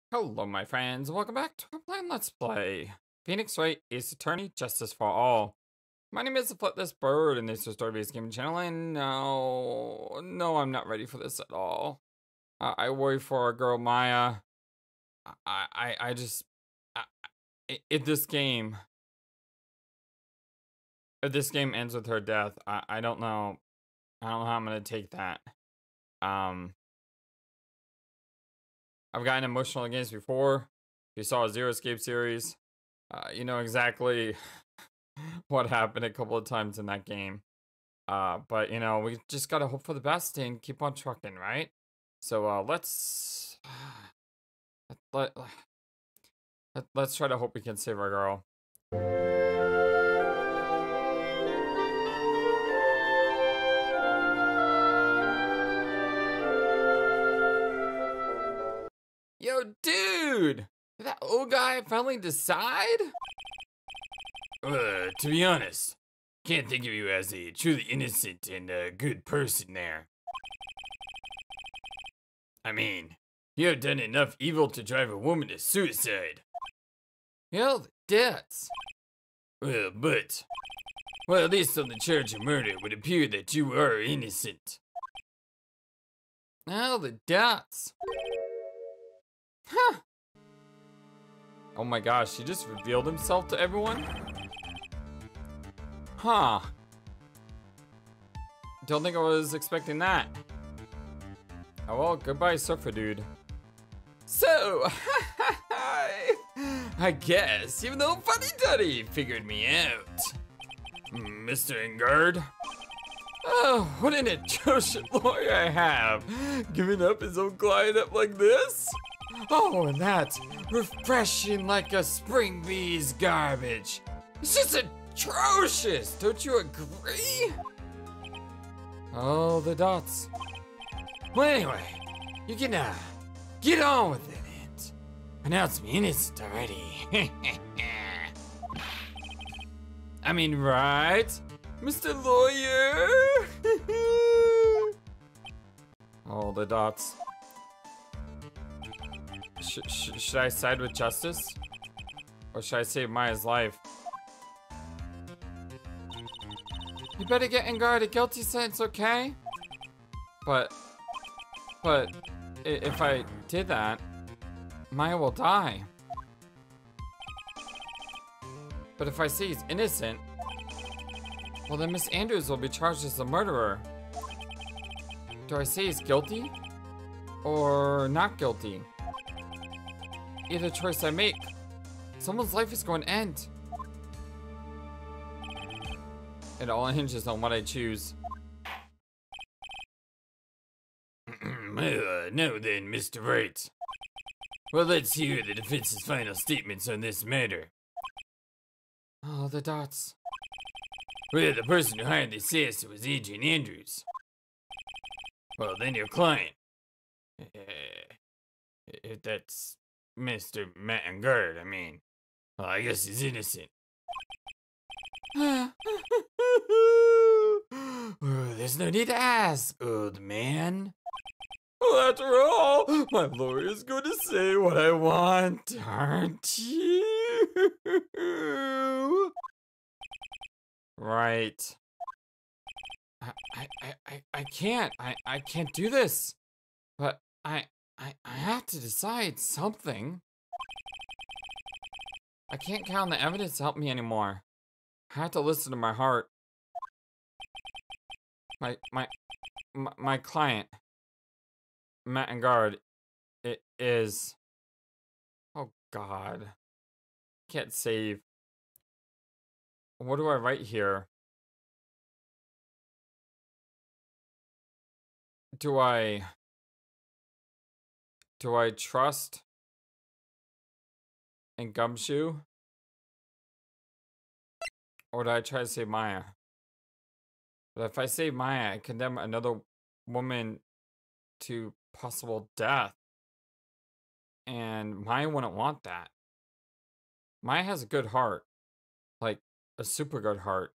Hello, my friends. Welcome back to our plan Let's Play Phoenix Wright Ace Attorney Justice for All. My name is the FlightlessBird, and this is a story-based gaming channel. And no, I'm not ready for this at all. I worry for our girl Maya. If this game ends with her death, I don't know. I don't know how I'm gonna take that. I've gotten emotional in games before. If you saw a Zero Escape series, you know exactly what happened a couple of times in that game. But you know, we just gotta hope for the best and keep on trucking, right? So let's try to hope we can save our girl. Yo, dude! Did that old guy finally decide? To be honest, can't think of you as a truly innocent and good person there. I mean, you have done enough evil to drive a woman to suicide. Yo, the debts. Well, at least on the charge of murder, it would appear that you are innocent. Oh, the debts. Huh. Oh my gosh, he just revealed himself to everyone? Huh. Don't think I was expecting that. Oh well, goodbye, surfer dude. So, I guess, even though Funny Duddy figured me out. Mr. Engard? Oh, what an atrocious lawyer I have. Giving up his own client up like this? Oh, and that's refreshing like a spring bee's garbage. It's just atrocious, don't you agree? Oh, the dots. Well, anyway, you can get on with it and pronounce me innocent already. I mean, right, Mr. Lawyer? Oh, the dots. Should I side with justice? Or should I save Maya's life? You better get Engard a guilty sentence, okay? But if I did that, Maya will die. But if I say he's innocent, well then Miss Andrews will be charged as a murderer. Do I say he's guilty? Or not guilty? Either choice I make, someone's life is going to end. It all hinges on what I choose. Now then, Mr. Wright. Well, let's hear the defense's final statements on this matter. Oh, the dots. Well, the person who hired the assassin was Adrian Andrews. Well, then your client. If that's Mr. Matt Engard, I mean. Well, I guess he's innocent. Well, there's no need to ask, old man. Well, after all, my lawyer is going to say what I want, aren't you? Right. I can't. I can't do this. But I have to decide something. I can't count on the evidence to help me anymore. I have to listen to my heart. My client, Matt Engard, it is. Oh God. Can't save. What do I write here? Do I trust in Gumshoe? Or do I try to save Maya? But if I save Maya, I condemn another woman to possible death. And Maya wouldn't want that. Maya has a good heart. Like, a super good heart.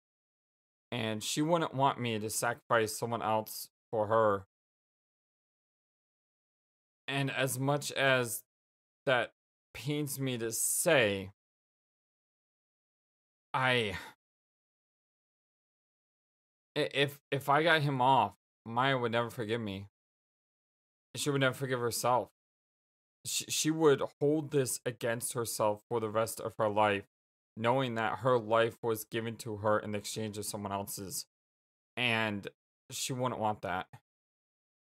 And she wouldn't want me to sacrifice someone else for her. And as much as that pains me to say, if I got him off, Maya would never forgive me. She would never forgive herself. She would hold this against herself for the rest of her life, knowing that her life was given to her in exchange of someone else's. And she wouldn't want that.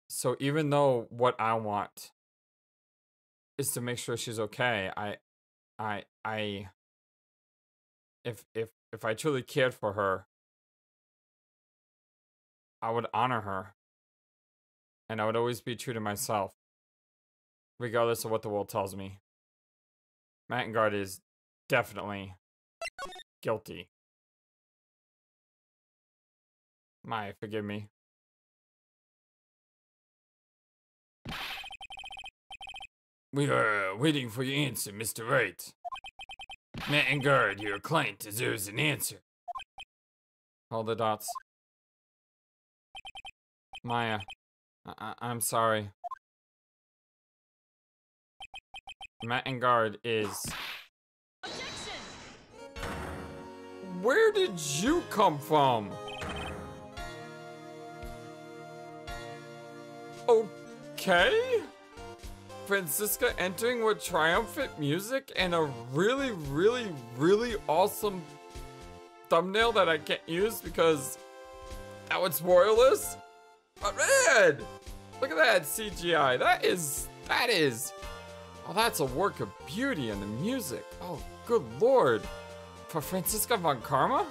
So even though what I want is to make sure she's okay, if I truly cared for her, I would honor her. And I would always be true to myself, regardless of what the world tells me. Mattengard is definitely guilty. Maya, forgive me. We are waiting for your answer, Mr. Wright. Mattengard, your client deserves an answer. Hold the dots. Maya, I'm sorry. Mattengard is... Objection! Where did you come from? Okay? Francisca entering with triumphant music and a really, really, really awesome thumbnail that I can't use because that would spoil this. But man, look at that CGI. That is, oh, that's a work of beauty in the music. Oh, good lord. For Francisca von Karma?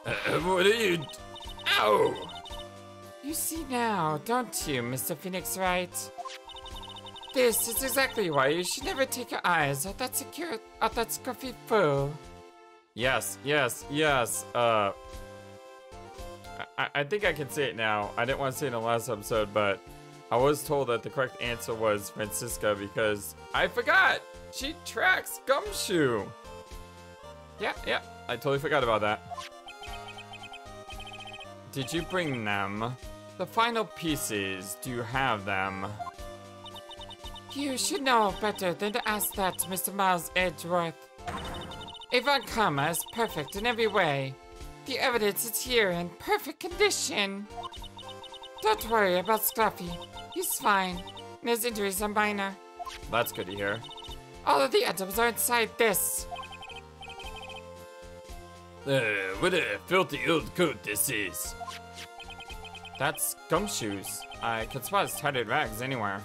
What are you... Ow! You see now, don't you, Mr. Phoenix Wright? This is exactly why you should never take your eyes off that scruffy fool. Yes, yes, yes. I think I can say it now. I didn't want to say it in the last episode, but I was told that the correct answer was Francisca because I forgot. She tracks Gumshoe. Yeah, I totally forgot about that. Did you bring them? The final pieces, do you have them? You should know better than to ask that, Mr. Miles Edgeworth. Von Karma is perfect in every way. The evidence is here in perfect condition. Don't worry about Scruffy. He's fine, and his injuries are minor. That's good to hear. All of the items are inside this. What a filthy old coat this is. That's Gumshoes. I could spot his tattered rags anywhere.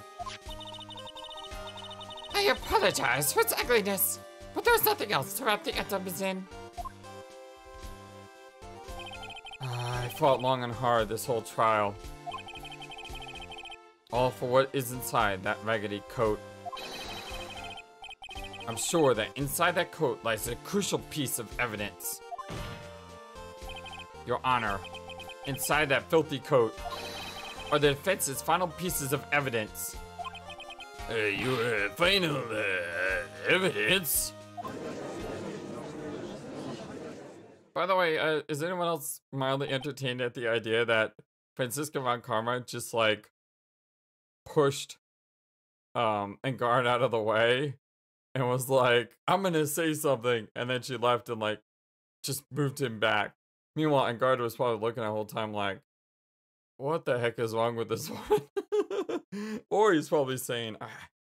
I apologize for its ugliness, but there was nothing else to wrap the items in. I fought long and hard this whole trial. All for what is inside that raggedy coat. I'm sure that inside that coat lies a crucial piece of evidence. Your Honor, inside that filthy coat are the defense's final pieces of evidence. Your final evidence? By the way, is anyone else mildly entertained at the idea that Francisca von Karma just like pushed Engard out of the way and was like, I'm gonna say something, and then she left and like just moved him back. Meanwhile, Engard was probably looking the whole time like, what the heck is wrong with this woman? Or he's probably saying,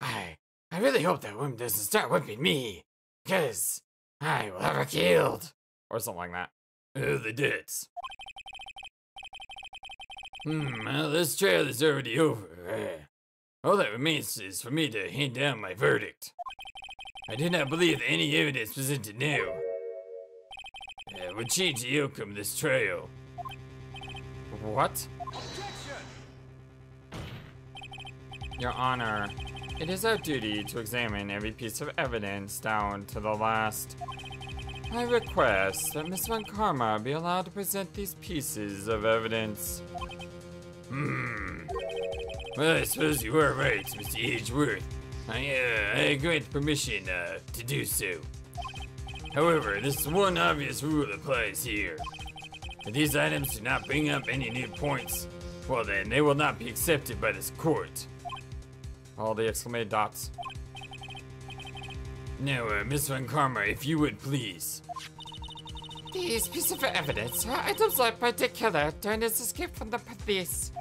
I really hope that woman doesn't start whipping me, because I will have her killed. Or something like that. The debts. Well, this trial is already over. All that remains is for me to hand down my verdict. I do not believe that any evidence presented now would change the outcome of this trial. What? Your Honor, it is our duty to examine every piece of evidence down to the last. I request that Miss Von Karma be allowed to present these pieces of evidence. Well, I suppose you are right, Mr. Edgeworth. I grant permission to do so. However, this one obvious rule applies here. If these items do not bring up any new points Well then, they will not be accepted by this court. All the exclamated dots. Now, Miss Von Karma, if you would please. These pieces of evidence are items left by the killer during his escape from the police.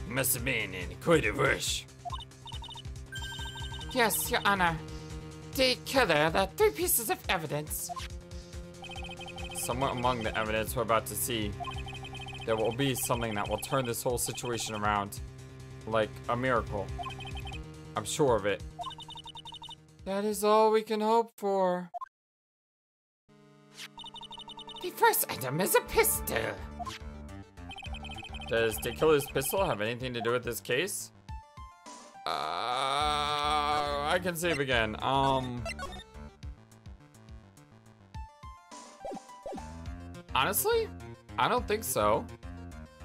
Must have been in quite a rush. Yes, Your Honor. The killer left 3 pieces of evidence. Somewhere among the evidence we're about to see, there will be something that will turn this whole situation around. Like a miracle. I'm sure of it. That is all we can hope for. The first item is a pistol. Does the killer's pistol have anything to do with this case? I can save again. Honestly, I don't think so.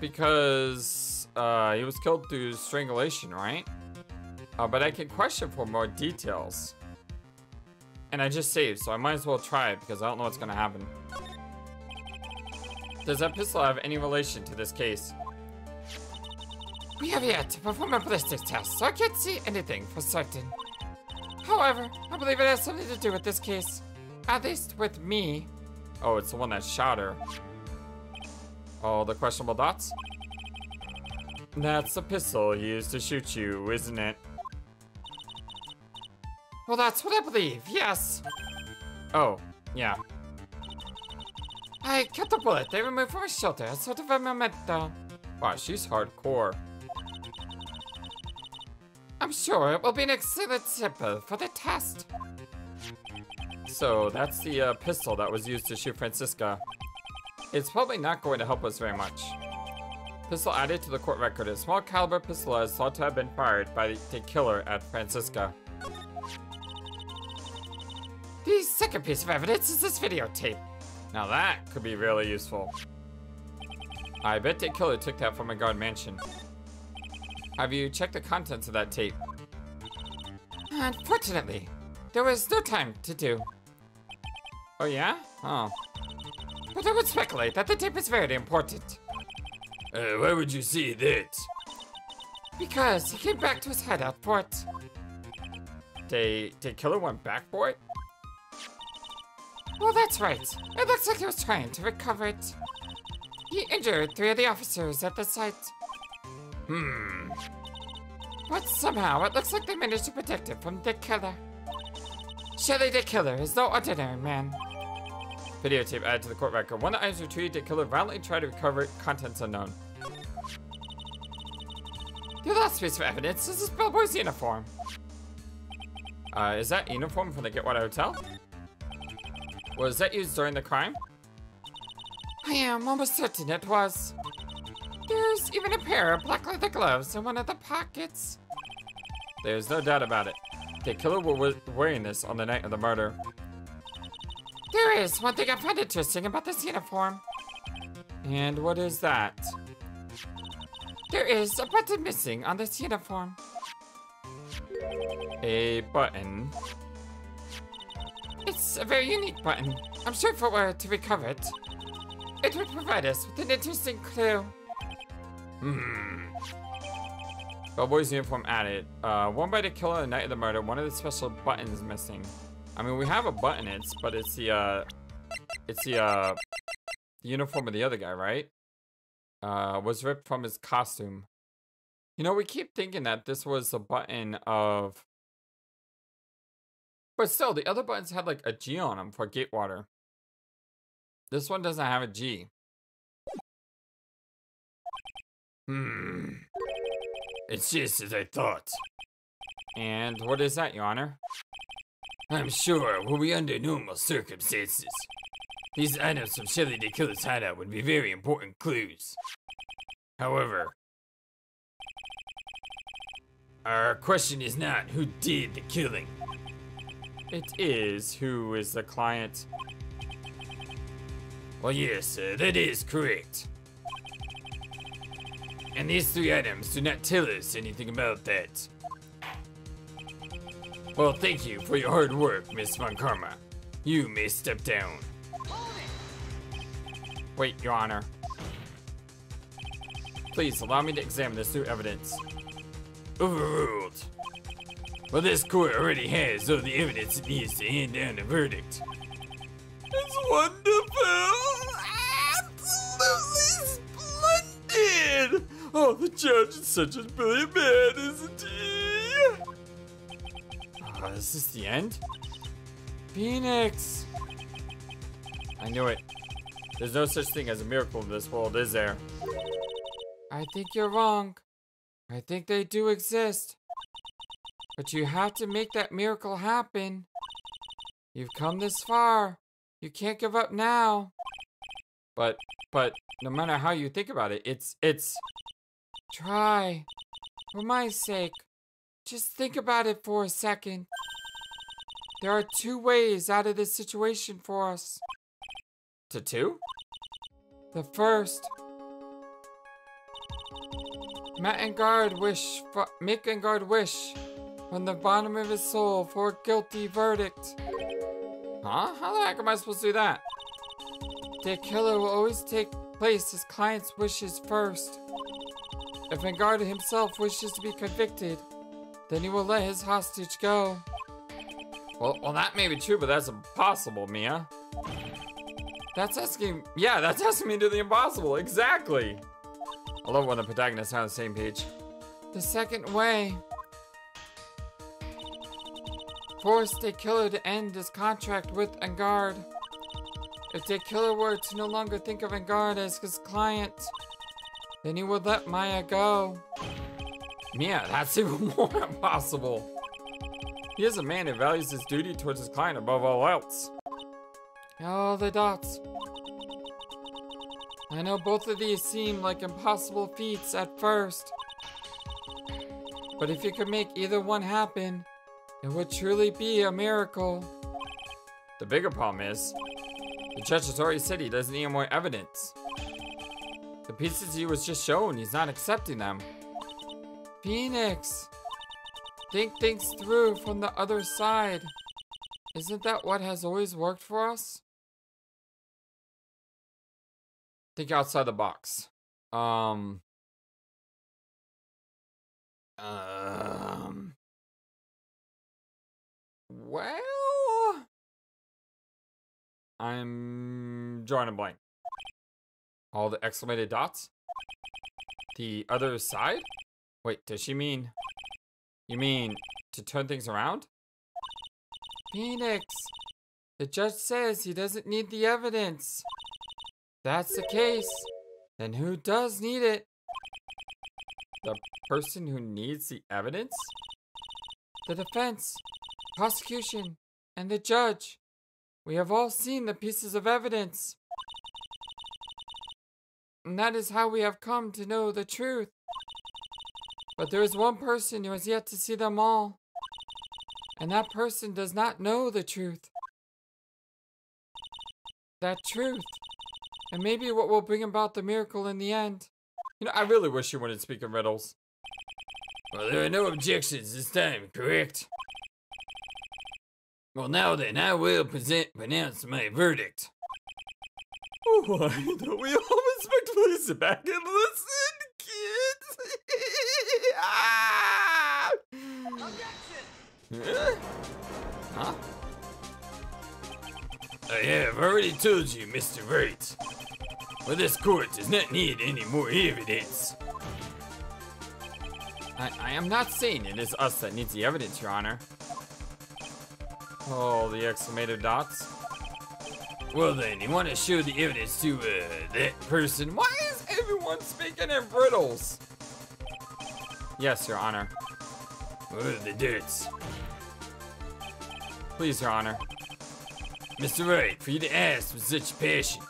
Because he was killed through strangulation, right? But I can question for more details. And I just saved, so I might as well try it because I don't know what's gonna happen. Does that pistol have any relation to this case? We have yet to perform a ballistics test, so I can't see anything for certain. However, I believe it has something to do with this case. At least with me. Oh, it's the one that shot her. Oh, the questionable dots? That's the pistol he used to shoot you, isn't it? Well, that's what I believe, yes. Oh, yeah. I kept the bullet they removed from his shoulder as sort of a memento. Wow, she's hardcore. I'm sure it will be an excellent sample for the test. So, that's the pistol that was used to shoot Francisca. It's probably not going to help us very much. Pistol added to the court record. A small caliber pistol is thought to have been fired by the killer at Francisca. The second piece of evidence is this videotape. Now that could be really useful. I bet the killer took that from a guard mansion. Have you checked the contents of that tape? Unfortunately, there was no time to do. Oh yeah? Oh. But I would speculate that the tape is very important. Why would you say that? Because he came back to his hideout for it. The killer went back for it? Well, that's right. It looks like he was trying to recover it. He injured 3 of the officers at the site. But somehow, it looks like they managed to protect it from the killer. Surely the killer is no ordinary man. Videotape added to the court record. When the items retrieved, the killer violently tried to recover it. Contents unknown. The last piece of evidence is this bellboy's uniform. Is that uniform from the Getwater Hotel? Was that used during the crime? I am almost certain it was. There's even a pair of black leather gloves in one of the pockets. There's no doubt about it. The killer was wearing this on the night of the murder. There is one thing I find interesting about this uniform. And what is that? There is a button missing on this uniform. A button. It's a very unique button. I'm sure if it were to recover it, it would provide us with an interesting clue. Bellboy's uniform added. Worn by the killer on the night of the murder, one of the special buttons missing. I mean, we have a button, but it's the uniform of the other guy, right? Was ripped from his costume. You know, we keep thinking that this was the button of... But still, the other buttons had like a G on them for Gatewater. This one doesn't have a G. It's just as I thought. And what is that, Your Honor? I'm sure, were we under normal circumstances, these items from Shelly the Killer's hideout would be very important clues. However, our question is not who did the killing. It is who is the client. Well, yes, that is correct. And these 3 items do not tell us anything about that. Well, thank you for your hard work, Miss Von Karma. You may step down. Wait, Your Honor. Please allow me to examine this new evidence. Overruled. Well, this court already has all the evidence it needs to hand down a verdict. It's wonderful! Absolutely splendid! Oh, the judge is such a brilliant man, isn't he? Is this the end? Phoenix! I knew it. There's no such thing as a miracle in this world, is there? I think you're wrong. I think they do exist. But you have to make that miracle happen. You've come this far. You can't give up now. But no matter how you think about it, it's... Try. For my sake. Just think about it for a second. There are 2 ways out of this situation for us. To 2? The first. Make Engard wish from the bottom of his soul for a guilty verdict. Huh? How the heck am I supposed to do that? The killer will always take place his client's wishes first. If Engard himself wishes to be convicted, then he will let his hostage go. Well, that may be true, but that's impossible, Mia. That's asking me to do the impossible, exactly. I love when the protagonists are on the same page. The second way. Force the killer to end his contract with Engard. If the killer were to no longer think of Engard as his client, then he would let Maya go. Mia, that's even more impossible. He is a man who values his duty towards his client above all else. All the dots. I know both of these seem like impossible feats at first. But if you could make either one happen, it would truly be a miracle. The bigger problem is, the judge has already said he doesn't need more evidence. The pieces he was just shown, he's not accepting them. Phoenix, think things through from the other side. Isn't that what has always worked for us? Think outside the box. Well, I'm drawing a blank. All the exclamated dots? The other side? Wait, does she mean... You mean to turn things around? Phoenix, the judge says he doesn't need the evidence. That's the case. Then who does need it? The person who needs the evidence? The defense, prosecution, and the judge. We have all seen the pieces of evidence. And that is how we have come to know the truth. But there is one person who has yet to see them all. And that person does not know the truth. That truth. And maybe what will bring about the miracle in the end. You know, I really wish you wouldn't speak in riddles. Well, there are no objections this time, correct? Well, now then, I will pronounce my verdict. Oh, why don't we all respectfully sit back and listen, kids? Ah! Objection! Huh? I have already told you, Mr. Wright. Well, this court does not need any more evidence. I am not saying it is us that needs the evidence, Your Honor. Oh, the exclamated dots. Well then, you want to show the evidence to, that person? Why is everyone speaking in riddles? Yes, Your Honor. What are the dirts? Please, Your Honor. Mr. Wright, for you to ask with such passion,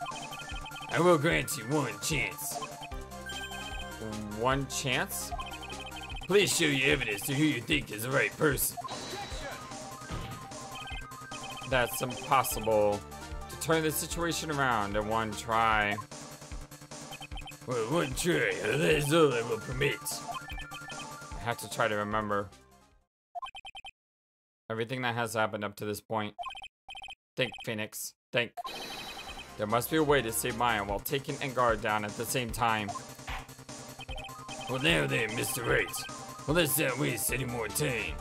I will grant you one chance. One chance? Please show your evidence to who you think is the right person. That's impossible. To turn the situation around in one try. Well, one try, that is all I will permit. I have to try to remember everything that has happened up to this point. Think, Phoenix. Think. There must be a way to save Maya while taking Engard down at the same time. Well, now then, Mr. Wright. Well, let's not waste any more time.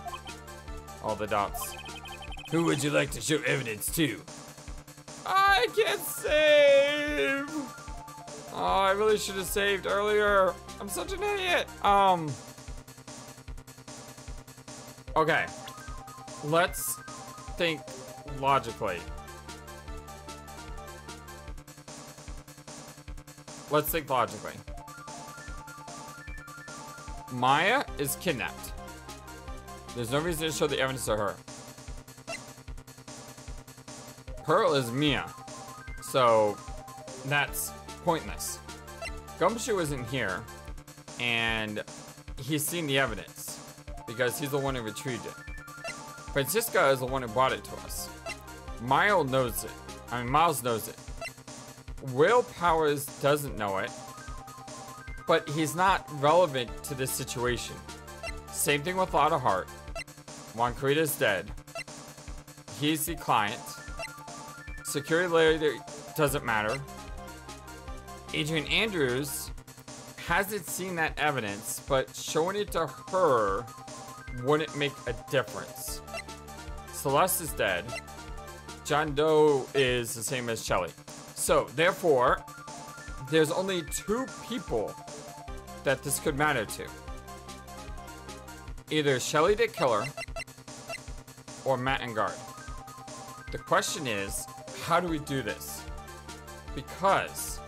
All the dots. Who would you like to show evidence to? I can't save. Oh, I really should have saved earlier. I'm such an idiot. Okay. Let's think logically. Let's think logically. Maya is kidnapped. There's no reason to show the evidence to her. Pearl is Mia. So that's pointless. Gumshoe isn't here. And he's seen the evidence. Because he's the one who retrieved it. Francisca is the one who brought it to us. Miles knows it. Will Powers doesn't know it. But he's not relevant to this situation. Same thing with Lotta Hart. Juan Carita's dead. He's the client. Security later doesn't matter. Adrian Andrews hasn't seen that evidence, but showing it to her wouldn't make a difference. Celeste is dead. John Doe is the same as Shelley. So, therefore, there's only 2 people that this could matter to. Either Shelley the killer or Matt and Guard. The question is, how do we do this? Because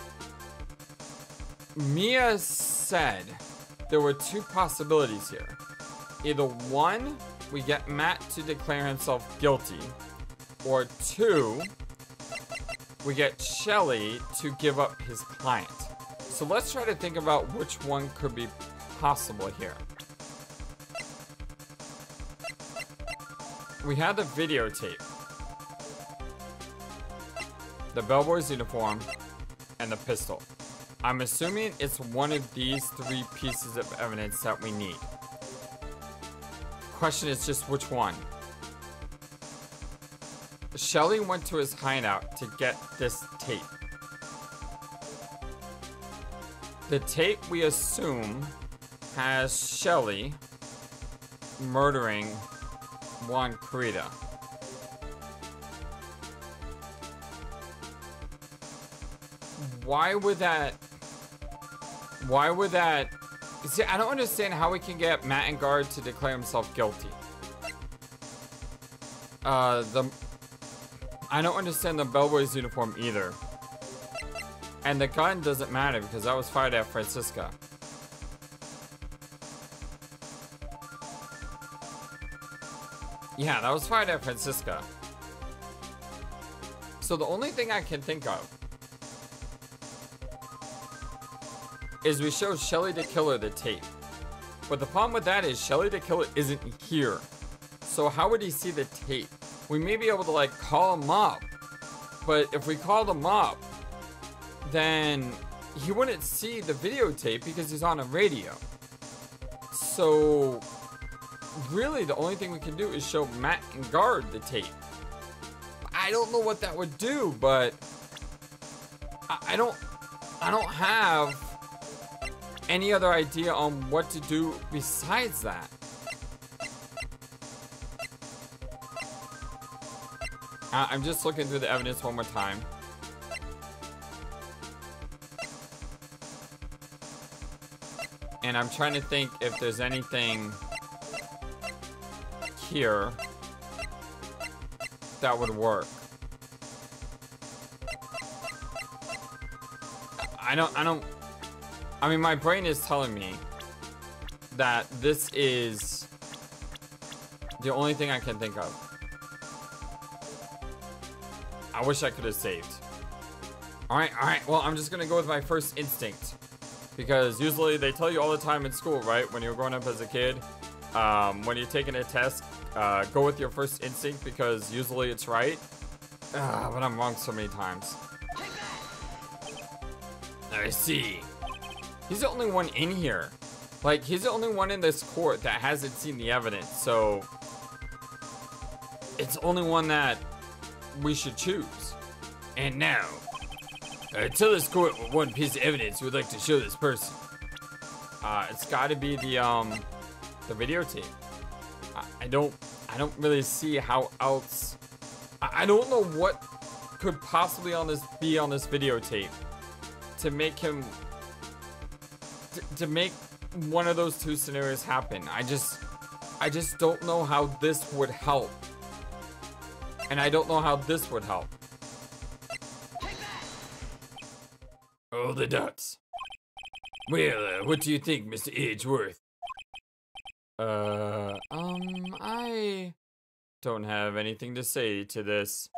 Mia said there were 2 possibilities here. Either 1, we get Matt to declare himself guilty, or 2, we get Shelley to give up his client. So let's try to think about which one could be possible here. We have the videotape, the bellboy's uniform, and the pistol. I'm assuming it's one of these 3 pieces of evidence that we need. Question is just which one. Shelley went to his hideout to get this tape. The tape, we assume, has Shelley murdering Juan Carita. Why would that... See, I don't understand how we can get Matt and Guard to declare himself guilty. I don't understand the bellboy's uniform either. And the gun doesn't matter because that was fired at Francisca. Yeah, that was fired at Francisca. So the only thing I can think of is we show Shelley the killer the tape. But the problem with that is Shelley the killer isn't here. So how would he see the tape? We may be able to like call him up. But if we called him up, then he wouldn't see the videotape because he's on a radio. So really the only thing we can do is show Matt and Guard the tape. I don't know what that would do, but I don't have any other idea on what to do besides that. I'm just looking through the evidence one more time. And I'm trying to think if there's anything here that would work. I mean, my brain is telling me that this is the only thing I can think of. I wish I could have saved. Alright, well, I'm just gonna go with my first instinct. Because usually they tell you all the time in school, right? When you're growing up as a kid, when you're taking a test, go with your first instinct because usually it's right. But I'm wrong so many times. I see. He's the only one in here. Like, he's the only one in this court that hasn't seen the evidence, so it's the only one that we should choose. And now, tell this court what one piece of evidence you would like to show this person. It's got to be the videotape. I don't really see how else. I don't know what could possibly be on this videotape to make him to make one of those two scenarios happen. I just don't know how this would help, and I don't know how this would help. Oh, the dots. Well, what do you think, Mr. Edgeworth? I don't have anything to say to this.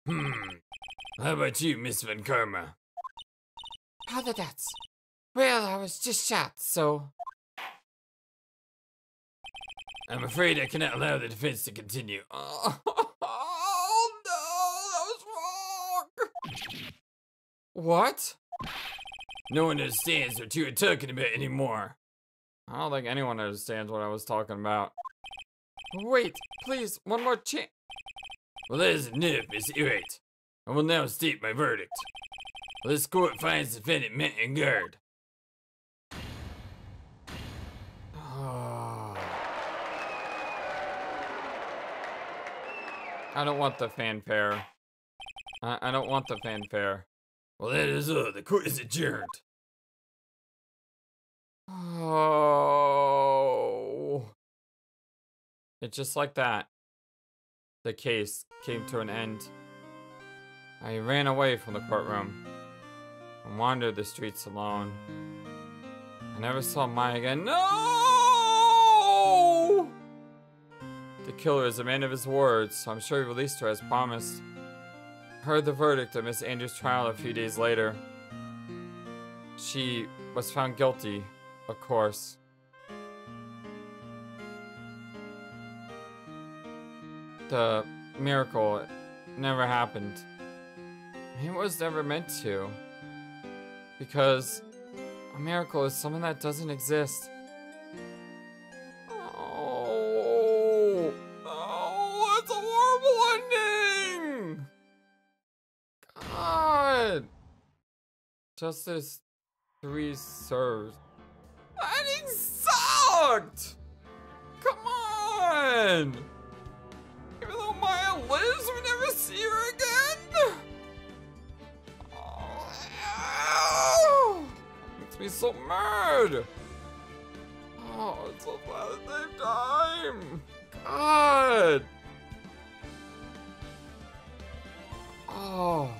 How about you, Miss Van Karma? How the dots? Well, I was just shot, so... I'm afraid I cannot allow the defense to continue. Oh no, that was wrong! What? No one understands what you are talking about anymore. I don't think anyone understands what I was talking about. Wait, please, one more chance. Well, that is enough, Mr. Wright. I will now state my verdict. This court finds defendant Matt and guard. I don't want the fanfare. I don't want the fanfare. Well, that is all. The court is adjourned. Oh. It's just like that. The case came to an end. I ran away from the courtroom and wandered the streets alone. I never saw Maya again. No! The killer is a man of his words, so I'm sure he released her as promised. Heard the verdict of Miss Andrews' trial a few days later. She was found guilty, of course. The miracle never happened. It was never meant to. Because a miracle is something that doesn't exist. Oh, that's a horrible ending! God! Justice 3 serves. That ending sucked! Come on! Even though Maya lives, we never see her again? Oh, makes me so mad! Oh, it's so bad at the same time! God! Oh.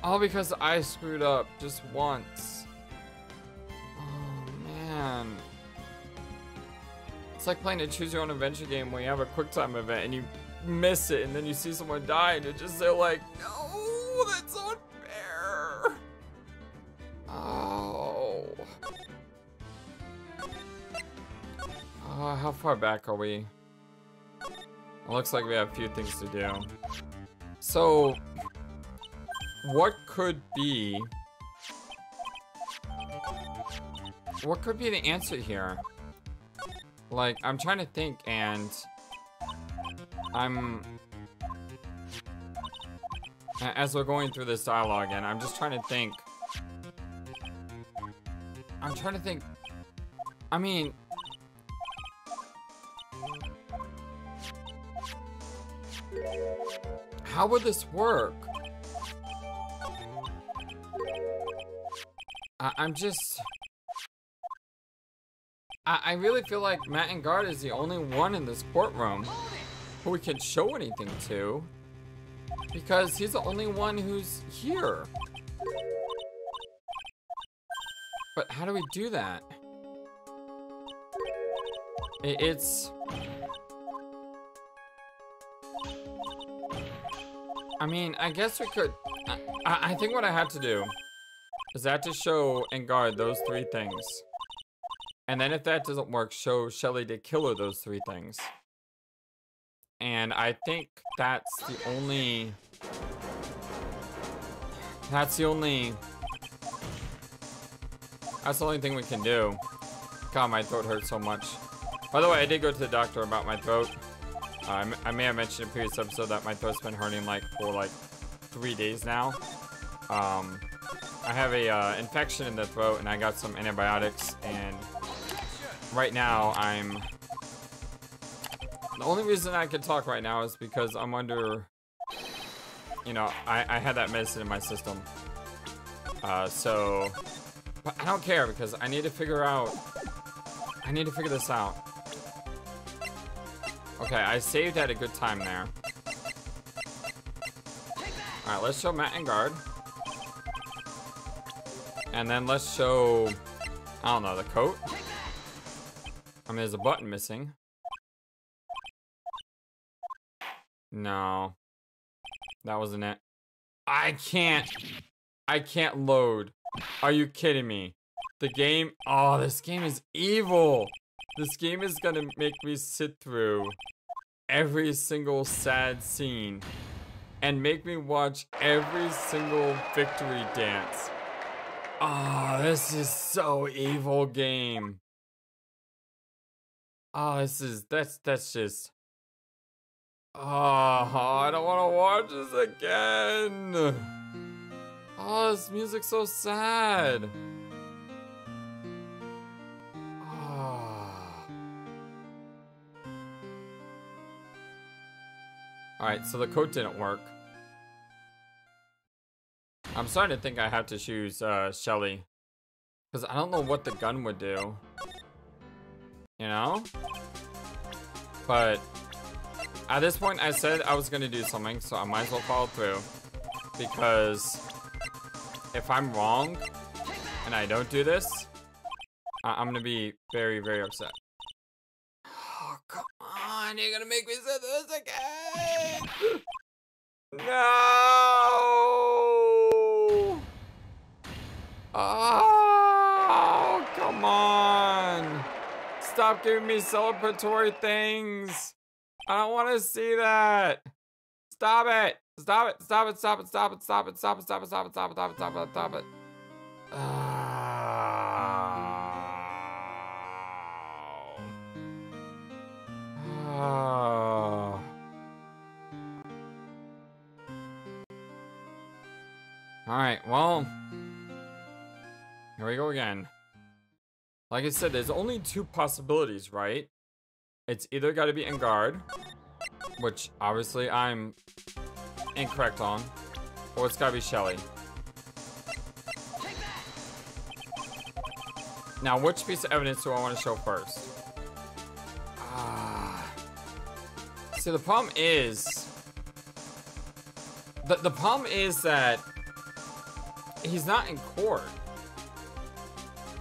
All because I screwed up just once. Oh, man. It's like playing a choose your own adventure game where you have a quick time event and you miss it and then you see someone die and you're just there like, no, that's unfair. Oh. How far back are we? It looks like we have a few things to do. So, what could be the answer here? Like, I'm trying to think, and as we're going through this dialogue, and I'm just trying to think. I mean, how would this work? I really feel like Matt and Guard is the only one in this courtroom who we can show anything to, because he's the only one who's here. But how do we do that? I mean, I guess we could. I think what I have to do is I have to show and guard those three things. And then if that doesn't work, show Shelly the killer those three things. And I think that's the only thing we can do. God, my throat hurts so much. By the way, I did go to the doctor about my throat. I may have mentioned in a previous episode that my throat's been hurting for 3 days now. I have a infection in the throat, and I got some antibiotics, and right now I'm... The only reason I can talk right now is because I'm under... You know, I had that medicine in my system. So... But I don't care, because I need to figure out... I need to figure this out. Okay, I saved at a good time there. Alright, let's show Matt and guard. And then let's show... I don't know, the coat? I mean, there's a button missing. No. That wasn't it. I can't load. Are you kidding me? The game... Oh, this game is evil. This game is gonna make me sit through every single sad scene and make me watch every single victory dance. Oh, this is so evil, game. Oh, that's just... Oh, I don't want to watch this again. Oh, this music's so sad. Oh. Alright, so the coat didn't work. I'm starting to think I have to choose Shelly. Because I don't know what the gun would do. You know? But at this point I said I was going to do something, so I might as well follow through. Because if I'm wrong and I don't do this, I'm going to be very, very upset. Oh, come on. You're going to make me say this again. No. Oh, come on. Stop giving me celebratory things. I don't want to see that. Stop it. Stop it. Stop it. Stop it. Stop it. Stop it. Stop it. Stop it. Stop it. Stop it. Stop it. Stop it. Stop it. Oh. Alright, well, here we go again. Like I said, there's only two possibilities, right? It's either got to be in guard, which obviously I'm incorrect on, or it's got to be Shelly. Now, which piece of evidence do I want to show first? See, the problem is... The problem is that he's not in court.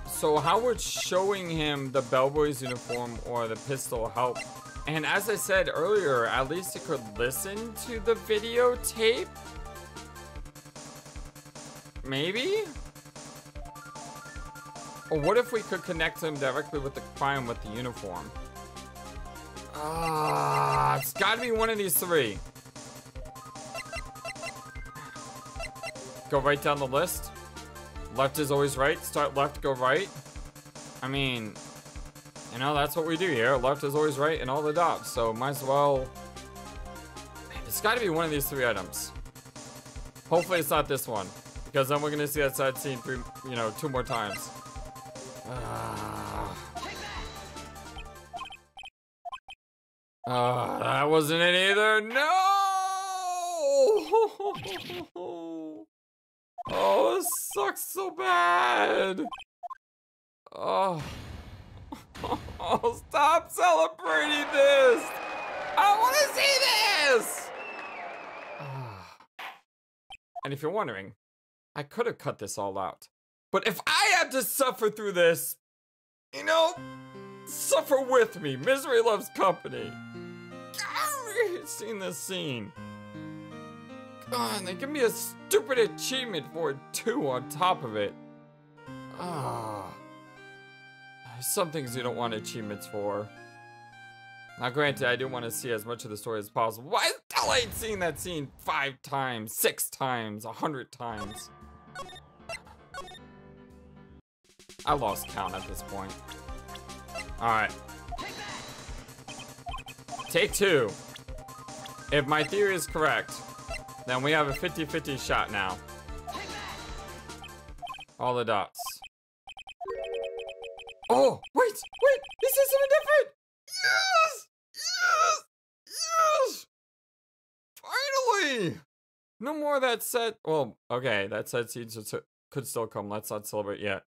So how would showing him the bellboy's uniform or the pistol help? And as I said earlier, at least it could listen to the videotape? Maybe? Or what if we could connect him directly with the crime with the uniform? It's gotta be one of these three. Go right down the list. Left is always right. Start left, go right. I mean, you know, that's what we do here. Left is always right in all the dots. So might as well... It's gotta be one of these three items. Hopefully it's not this one. Because then we're gonna see that side scene through, you know, 2 more times. That wasn't it either. No! Oh, this sucks so bad. Oh, stop celebrating this. I want to see this. And if you're wondering, I could have cut this all out. But if I had to suffer through this, you know, suffer with me. Misery loves company. I've seen this scene. God, they give me a stupid achievement for it too on top of it. Some things you don't want achievements for. Now granted, I do want to see as much of the story as possible. Why the hell I ain't seen that scene 5 times, 6 times, 100 times? I lost count at this point. Alright. Take 2. If my theory is correct, then we have a 50-50 shot now. All the dots. Oh, wait! He said something different! Yes! Yes! Finally! No more of that set. Well, okay, that set seeds could still come. Let's not celebrate yet.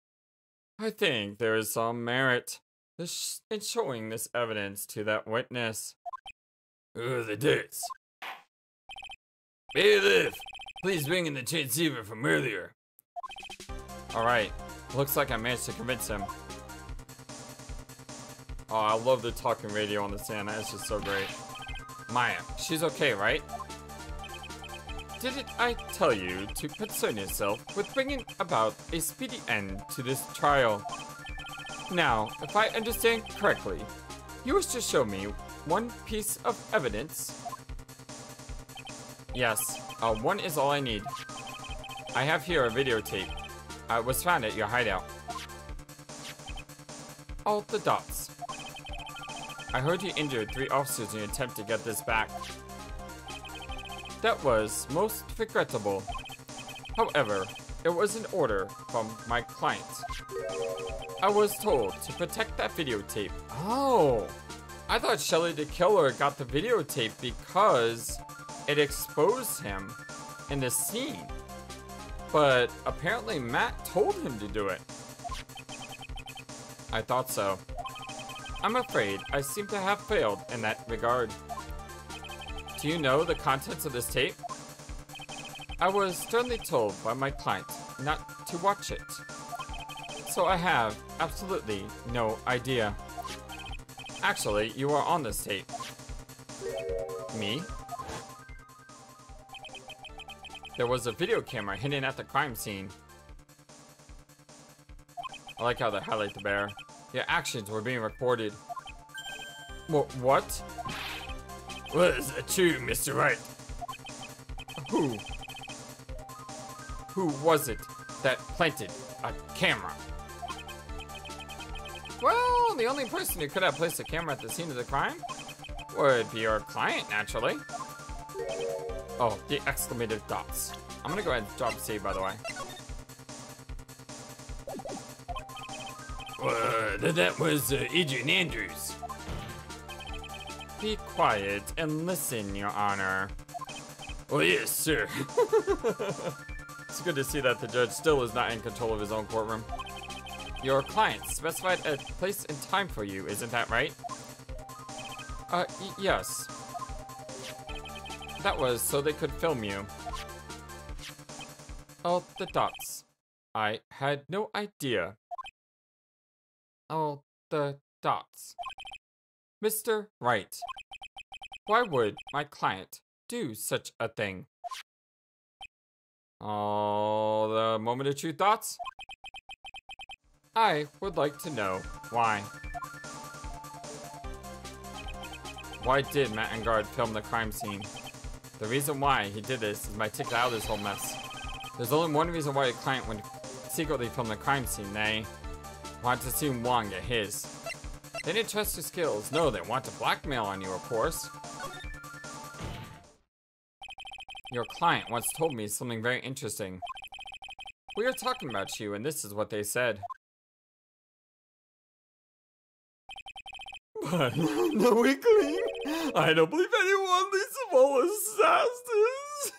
I think there is some merit in showing this evidence to that witness. Oh, the dirts. Bailiff, please bring in the transceiver from earlier. Alright, looks like I managed to convince him. Oh, I love the talking radio on the sand. That's just so great. Maya, she's okay, right? Didn't I tell you to concern yourself with bringing about a speedy end to this trial? Now, if I understand correctly, you wish to show me one piece of evidence? Yes, one is all I need. I have here a videotape. It was found at your hideout. All the dots. I heard you injured 3 officers in your attempt to get this back. That was most regrettable. However, it was an order from my client. I was told to protect that videotape. Oh, I thought Shelly the Killer got the videotape because it exposed him in the scene. But apparently Matt told him to do it. I thought so. I'm afraid I seem to have failed in that regard. Do you know the contents of this tape? I was sternly told by my client not to watch it. So I have absolutely no idea. Actually, you are on this tape. Me? There was a video camera hidden at the crime scene. I like how they highlight the bear. Your actions were being recorded. What? Was that true, Mr. Wright? Who was it that planted a camera? Well, the only person who could have placed a camera at the scene of the crime would be your client, naturally. Oh, the exclamative dots. I'm gonna go ahead and drop save, by the way. That was Adrian Andrews. Be quiet and listen, Your Honor. Oh, yes, sir. It's good to see that the judge still is not in control of his own courtroom. Your client specified a place and time for you, isn't that right? Yes. That was so they could film you. Oh, the dots. I had no idea. Oh, the dots. Mr. Wright, why would my client do such a thing? Oh, the moment of truth dots? I would like to know why. Why did Matt and Guard film the crime scene? The reason why he did this is my ticket out of this whole mess. There's only one reason why a client would secretly film the crime scene. They want to see Wong get his. They didn't trust your skills. No, they want to blackmail on you, of course. Your client once told me something very interesting. We were talking about you, and this is what they said. But the weakling, I don't believe anyone, least of all assassins.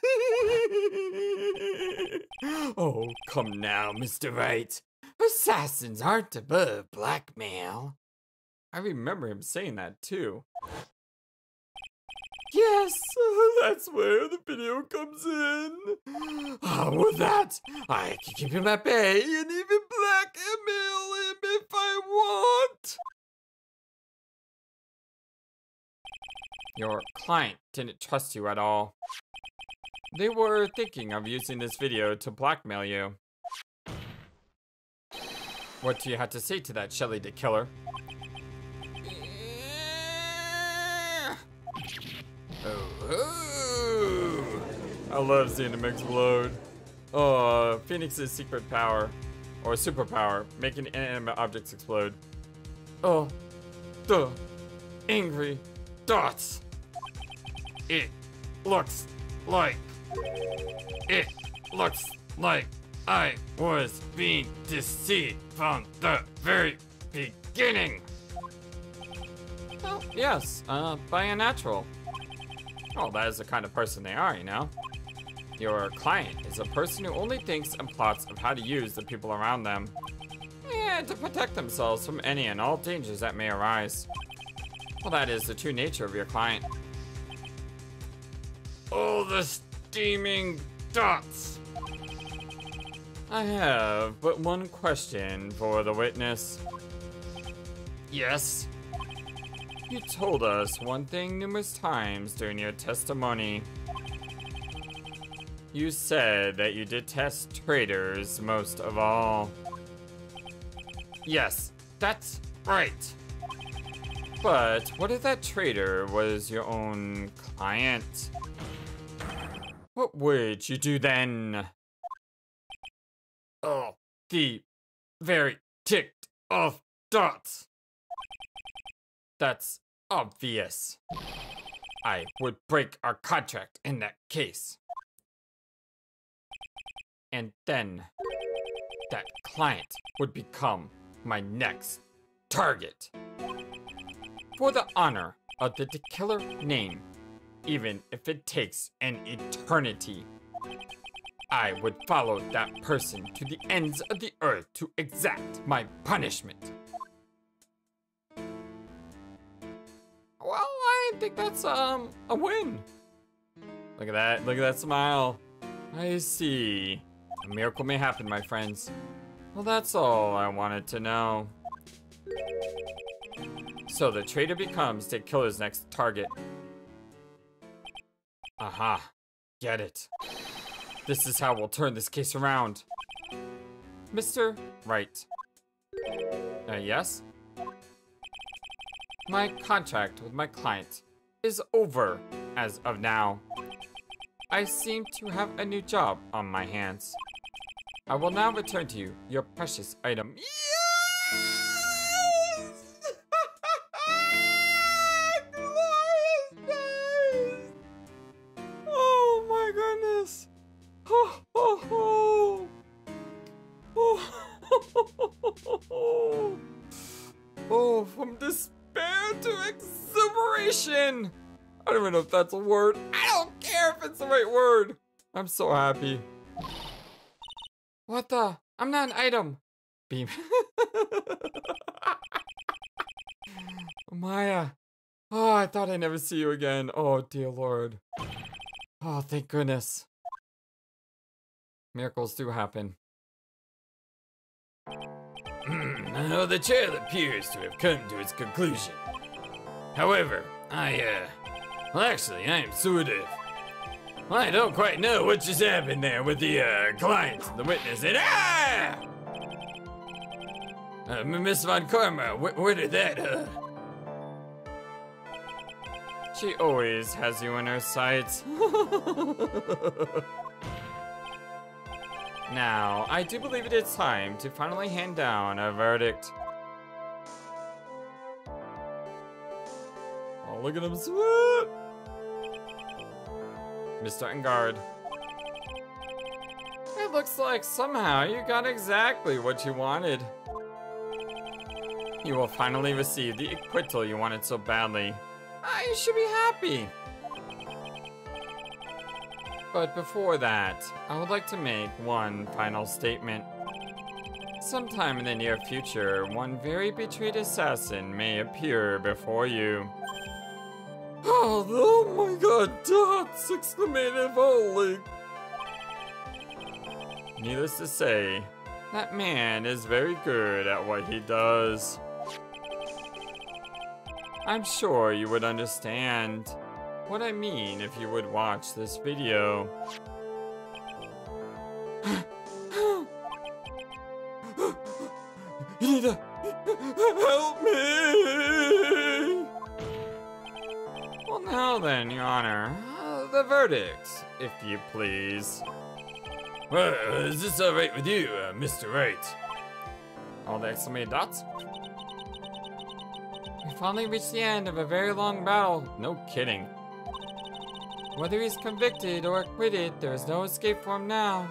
Oh, come now, Mr. Wright. Assassins aren't above blackmail. I remember him saying that too. Yes, that's where the video comes in. With that, I can keep him at bay and even blackmail him if I want. Your client didn't trust you at all. They were thinking of using this video to blackmail you. What do you have to say to that, Shelly the Killer? Oh, I love seeing him explode. Oh, Phoenix's secret power, or superpower, making inanimate objects explode. Oh, the angry dots. It looks like I was being deceived from the very beginning. Well, yes, by a natural. Well, that is the kind of person they are, you know? Your client is a person who only thinks and plots of how to use the people around them and to protect themselves from any and all dangers that may arise. Well, that is the true nature of your client. Oh, the steaming dots. I have but one question for the witness. Yes? You told us one thing numerous times during your testimony. You said that you detest traitors most of all. Yes, that's right. But what if that traitor was your own client? What would you do then? Oh, the very ticked off dots. That's obvious. I would break our contract in that case. And then that client would become my next target. For the honor of the killer name, even if it takes an eternity, I would follow that person to the ends of the earth to exact my punishment. Well, I think that's a win. Look at that smile. I see. A miracle may happen, my friends. Well, that's all I wanted to know. So the traitor becomes the killer's next target. Aha, get it. This is how we'll turn this case around. Mr. Wright. Yes? My contract with my client is over as of now. I seem to have a new job on my hands. I will now return to you your precious item. Yes! Glorious days! Oh my goodness! Oh, oh, oh. Oh. Oh, from despair to exuberation! I don't even know if that's a word. I don't care if it's the right word. I'm so happy. What the? I'm not an item. Beam. Maya. Oh, I thought I'd never see you again. Oh, dear Lord. Oh, thank goodness. Miracles do happen. Now the trial appears to have come to its conclusion. However, well, actually, I am sort of. I don't quite know what just happened there with the client and the witness. And Miss Von Karma, where did that? She always has you in her sights. Now, I do believe it is time to finally hand down a verdict. Oh, look at him sweat! Mr. Engard. It looks like somehow you got exactly what you wanted. You will finally receive the acquittal you wanted so badly. You should be happy. But before that, I would like to make one final statement. Sometime in the near future, one very betrayed assassin may appear before you. Oh my god, dots! Exclamative, holy! Needless to say, that man is very good at what he does. I'm sure you would understand what I mean if you would watch this video. You need to help me! Well, now then, Your Honor, the verdict, if you please. Well, is this alright with you, Mr. Wright? All the exclamated dots? We finally reached the end of a very long battle. No kidding. Whether he's convicted or acquitted, there is no escape for him now.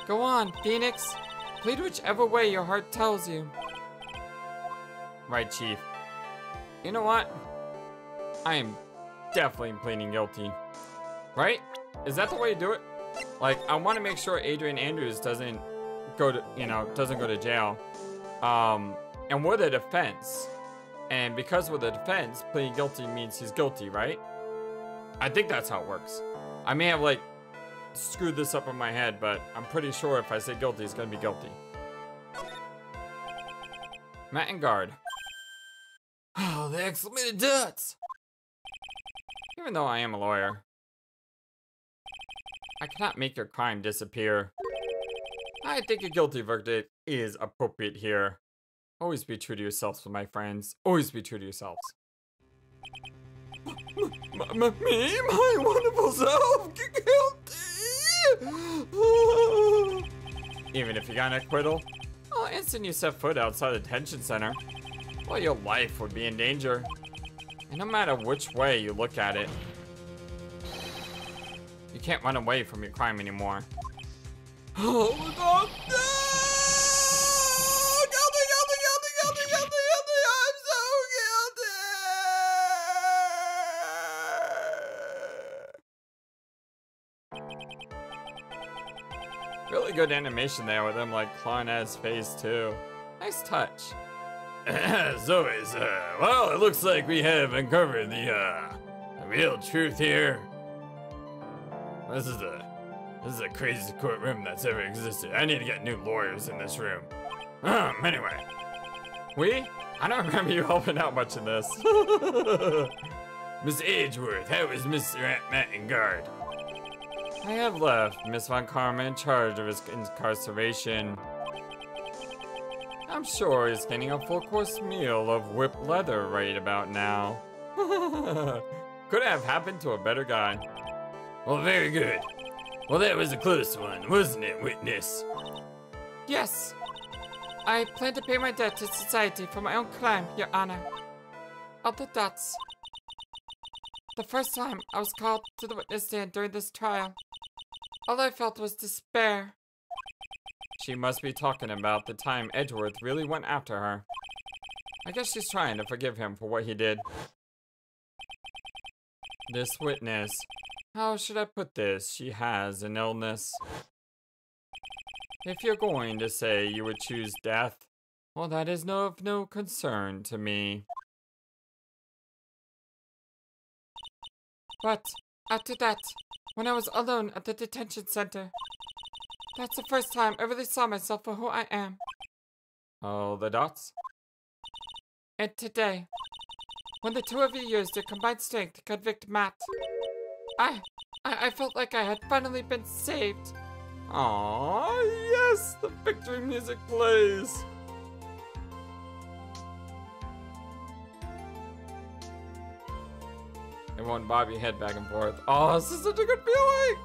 Go on, Phoenix. Plead whichever way your heart tells you. Right, Chief. You know what? I am definitely pleading guilty. Right? Is that the way you do it? Like, I want to make sure Adrian Andrews doesn't go to jail. And we're the defense. And because we're the defense, pleading guilty means he's guilty, right? I think that's how it works. I may have, like, screwed this up in my head, but I'm pretty sure if I say guilty, it's gonna be guilty. Matt and guard. Oh, the exclamated dots! Even though I am a lawyer, I cannot make your crime disappear. I think a guilty verdict is appropriate here. Always be true to yourselves, my friends. Always be true to yourselves. Me, my wonderful self, guilty! Even if you got an acquittal, well, instant you set foot outside the detention center, well, your life would be in danger. And no matter which way you look at it, you can't run away from your crime anymore. Oh, God, no! Guilty! I'm so guilty! Really good animation there with him like clawing at his face too. Nice touch. As always, well, it looks like we have uncovered the real truth here. This is the craziest courtroom that's ever existed. I need to get new lawyers in this room. Anyway. I don't remember you helping out much in this. Miss Edgeworth, how is Mr. Matt and guard? I have left Miss Von Karma in charge of his incarceration. I'm sure he's getting a full-course meal of whipped leather right about now. Could have happened to a better guy. Well, very good. Well, that was a close one, wasn't it, witness? Yes. I plan to pay my debt to society for my own crime, Your Honor. All the dots. The first time I was called to the witness stand during this trial, all I felt was despair. She must be talking about the time Edgeworth really went after her. I guess she's trying to forgive him for what he did. This witness, how should I put this? She has an illness. If you're going to say you would choose death, well, that is of no concern to me. But after that, when I was alone at the detention center, that's the first time I really saw myself for who I am. Oh, the dots? And today, when the two of you used your combined strength to convict Matt, I felt like I had finally been saved. Aww, yes, the victory music plays. Everyone bob your head back and forth. Oh, this is such a good feeling.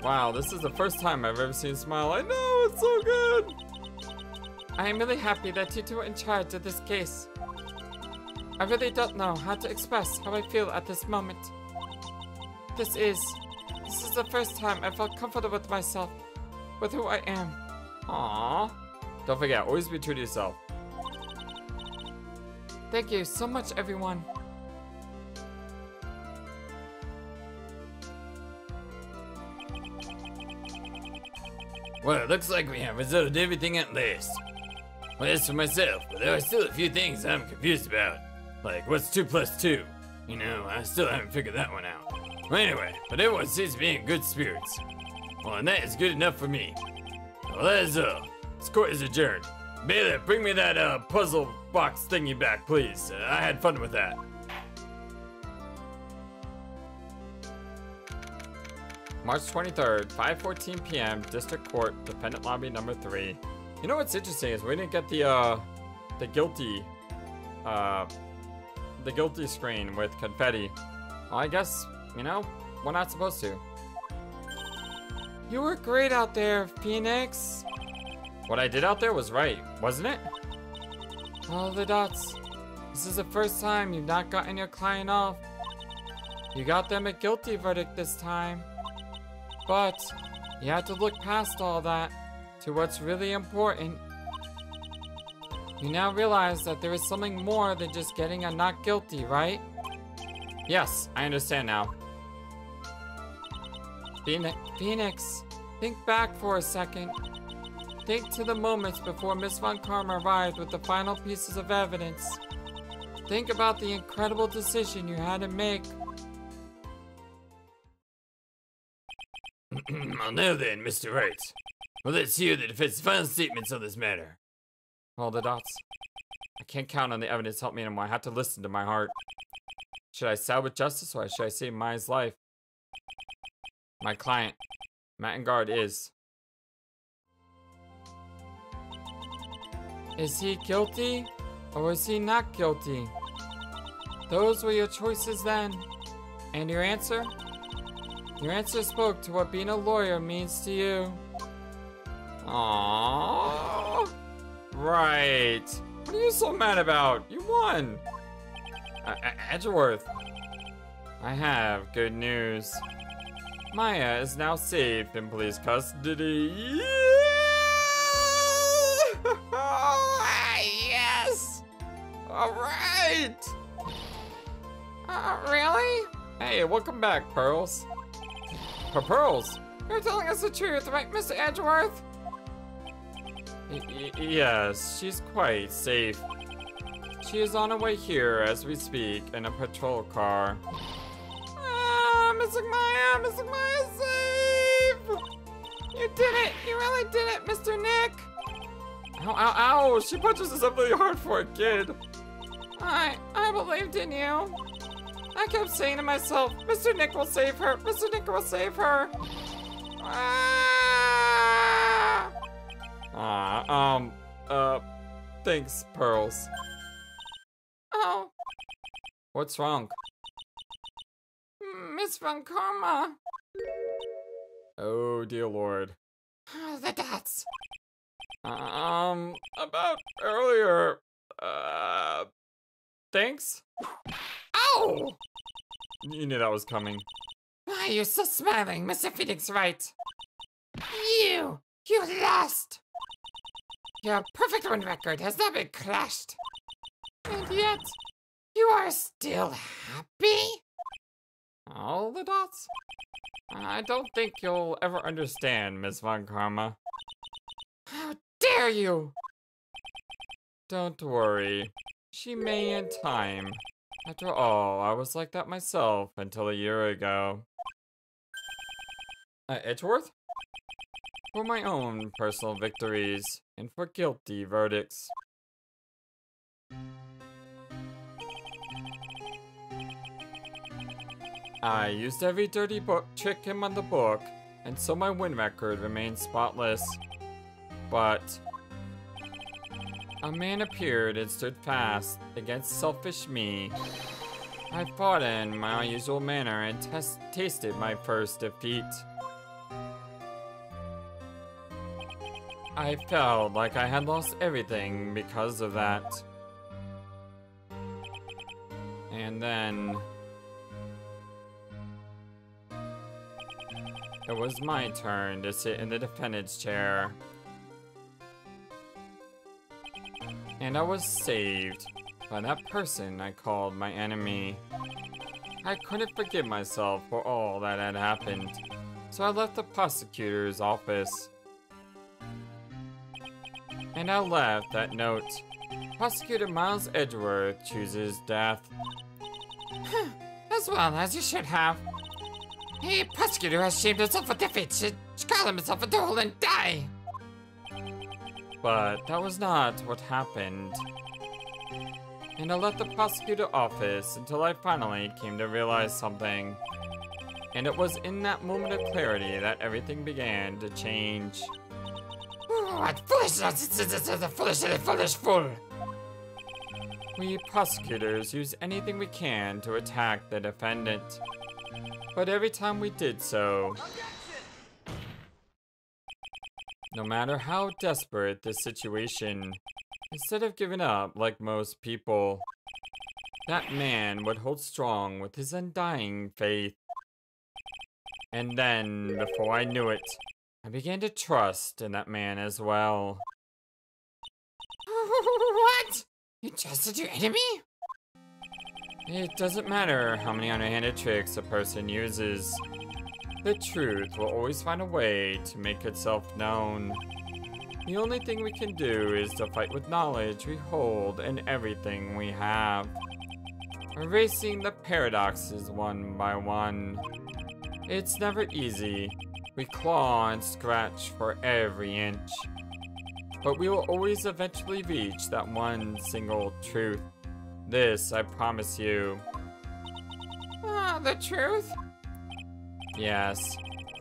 Wow, this is the first time I've ever seen a smile. I know, it's so good. I am really happy that you two are in charge of this case. I really don't know how to express how I feel at this moment. This is the first time I felt comfortable with myself, with who I am. Aww. Don't forget, always be true to yourself. Thank you so much, everyone. Well, it looks like we have resolved everything at last. Well, as for myself, there are still a few things I'm confused about. Like, what's 2 plus 2? You know, I still haven't figured that one out. Well, anyway, but everyone seems to be in good spirits. Well, and that is good enough for me. Well, that is all. This court is adjourned. Bailiff, bring me that puzzle box thingy back, please. I had fun with that. March 23rd, 5:14 p.m., District Court, Defendant Lobby number 3. You know what's interesting is we didn't get the guilty screen with confetti. Well, I guess, you know, we're not supposed to. You were great out there, Phoenix. What I did out there was right, wasn't it? All the dots. This is the first time you've not gotten your client off. You got them a guilty verdict this time. But You have to look past all that to what's really important. You now realize that there is something more than just getting a not guilty, right? Yes, I understand now. Phoenix, think back for a second. Think to the moments before Miss Von Karma arrived with the final pieces of evidence. Think about the incredible decision you had to make. Well, now then, Mr. Wright. Well, let's hear the defense's final statements on this matter. Roll the dots. I can't count on the evidence to help me anymore. I have to listen to my heart. Should I side with justice or should I save Maya's life? My client, Matt Engard, is. Is he guilty or is he not guilty? Those were your choices then. And your answer? Your answer spoke to what being a lawyer means to you. Aww. Right. What are you so mad about? You won. Edgeworth. I have good news. Maya is now safe in police custody. Yes! Alright! Really? Hey, welcome back, Pearls. Pearls? You're telling us the truth, right, Mr. Edgeworth? Yes, she's quite safe. She is on her way here as we speak in a patrol car. Mr. Maya, Mr. Maya, safe! You did it! You really did it, Mr. Nick! Ow, ow, ow! She punches us up really hard for a kid. I believed in you. I kept saying to myself, Mr. Nick will save her. Mr. Nick will save her. Thanks, Pearls. Oh, What's wrong? Miss Von Karma. Oh, dear Lord. The dots. About earlier, thanks? Ow! You knew that was coming. Why are you still smiling, Mr. Phoenix Wright? You lost! Your perfect win record has now been clashed. And yet, you are still happy? All the dots? I don't think you'll ever understand, Miss Von Karma. How dare you! Don't worry. She may in time. After all, I was like that myself until a year ago. Edgeworth? For my own personal victories and for guilty verdicts. I used every dirty trick in the book, and so my win record remains spotless. But a man appeared and stood fast against selfish me. I fought in my usual manner and tasted my first defeat. I felt like I had lost everything because of that. And then it was my turn to sit in the defendant's chair. And I was saved by that person I called my enemy. I couldn't forgive myself for all that had happened, so I left the prosecutor's office. And I left that note. Prosecutor Miles Edgeworth chooses death. As well as you should have. A prosecutor has shamed himself with defeat should call himself a tool and die. But that was not what happened. And I left the prosecutor office until I finally came to realize something. And it was in that moment of clarity that everything began to change. What foolishness! It's a foolish fool! We prosecutors use anything we can to attack the defendant. But every time we did so, no matter how desperate the situation, instead of giving up like most people, that man would hold strong with his undying faith. And then, before I knew it, I began to trust in that man as well. What? You trusted your enemy? It doesn't matter how many underhanded tricks a person uses. The truth will always find a way to make itself known. The only thing we can do is to fight with knowledge we hold and everything we have. Erasing the paradoxes one by one. It's never easy. We claw and scratch for every inch. But we will always eventually reach that one single truth. This, I promise you. The truth? Yes,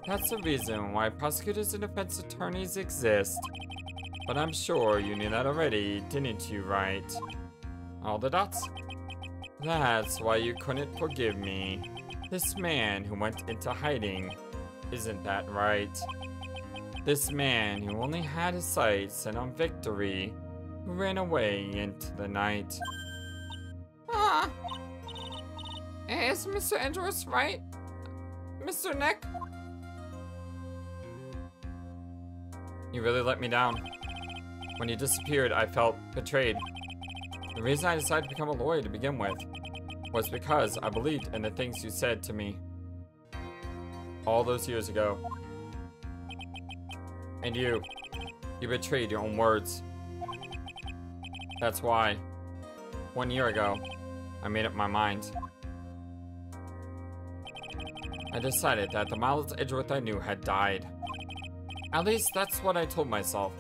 that's the reason why prosecutors and defense attorneys exist. But I'm sure you knew that already, didn't you, Wright? All the dots? That's why you couldn't forgive me. This man who went into hiding, isn't that right? This man who only had his sights set on victory, who ran away into the night. Is Mr. Edgeworth right? Mr. Nick? You really let me down. When you disappeared, I felt betrayed. The reason I decided to become a lawyer to begin with was because I believed in the things you said to me all those years ago. And you betrayed your own words. That's why, 1 year ago, I made up my mind. I decided that the Miles Edgeworth I knew had died. At least that's what I told myself.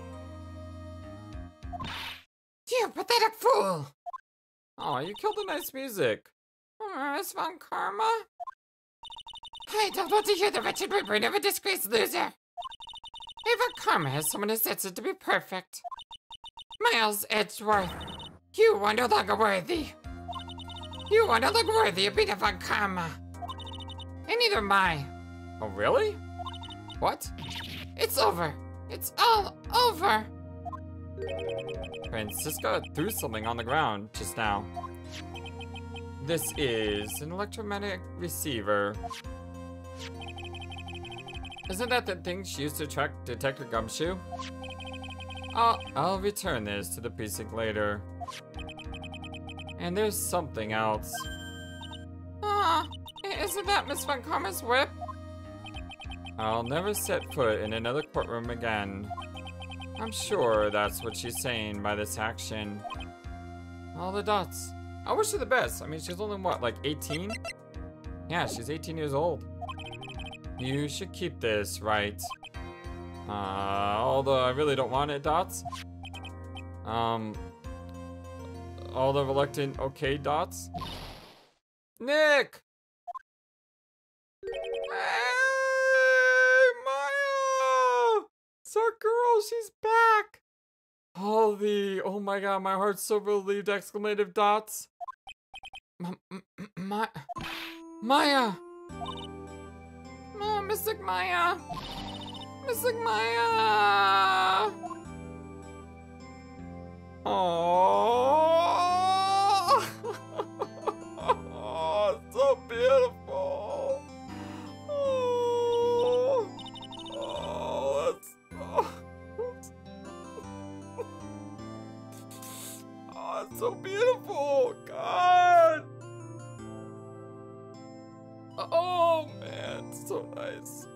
You pathetic fool! Oh, you killed the nice music. Miss Von Karma? I don't want to hear the wretched whimpering of a disgraced loser. Ava Karma has someone who sets it to be perfect. Miles Edgeworth, you are no longer worthy. You are no longer worthy of being a Von Karma. And neither am I. Oh, really? What? It's over. It's all over. Francisca threw something on the ground just now. This is an electromagnetic receiver. Isn't that the thing she used to track Detective Gumshoe? I'll return this to the precinct later. And there's something else. Isn't that Miss Von Karma's whip? I'll never set foot in another courtroom again. I'm sure that's what she's saying by this action. All the dots. I wish her the best. I mean, she's only, what, like 18? Yeah, she's 18 years old. You should keep this, right? Although I really don't want it, dots. All the reluctant okay dots. Nick! Hey, Maya! It's our girl, she's back! Oh my god, my heart's so relieved, exclamative dots. Maya! Mystic Maya! Mystic Maya! Oh, oh, so beautiful. Oh, that's it's so beautiful. God. Oh man, so nice.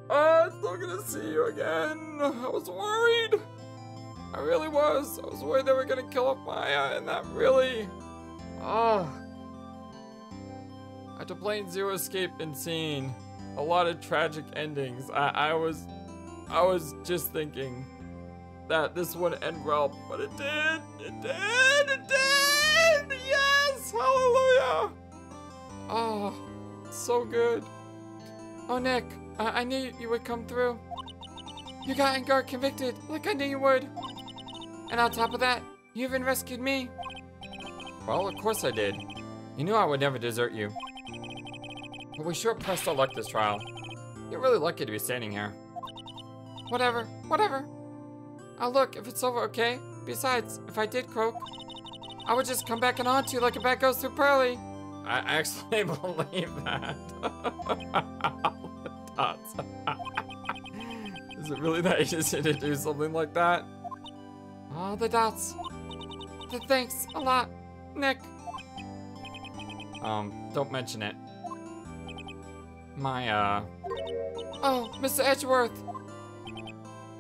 I'm still gonna see you again. I was worried. I really was. I was worried they were gonna kill off Maya, and that really... I had to play Zero Escape and seeing a lot of tragic endings. I was just thinking that this would end well, but it did. It did. It did. Yes. Hallelujah. Oh, so good. Oh, Nick, I knew you would come through. You got Angar convicted, like I knew you would. And on top of that, you even rescued me. Well, of course I did. You knew I would never desert you. But we sure pressed our luck this trial. You're really lucky to be standing here. Whatever. I'll look if it's over, okay? Besides, if I did croak, I would just come back and haunt you like a bat goes through Pearly. I actually believe that. Dots. Is it really that easy to do something like that? All the dots. Thanks a lot, Nick. Don't mention it. Oh, Mr. Edgeworth.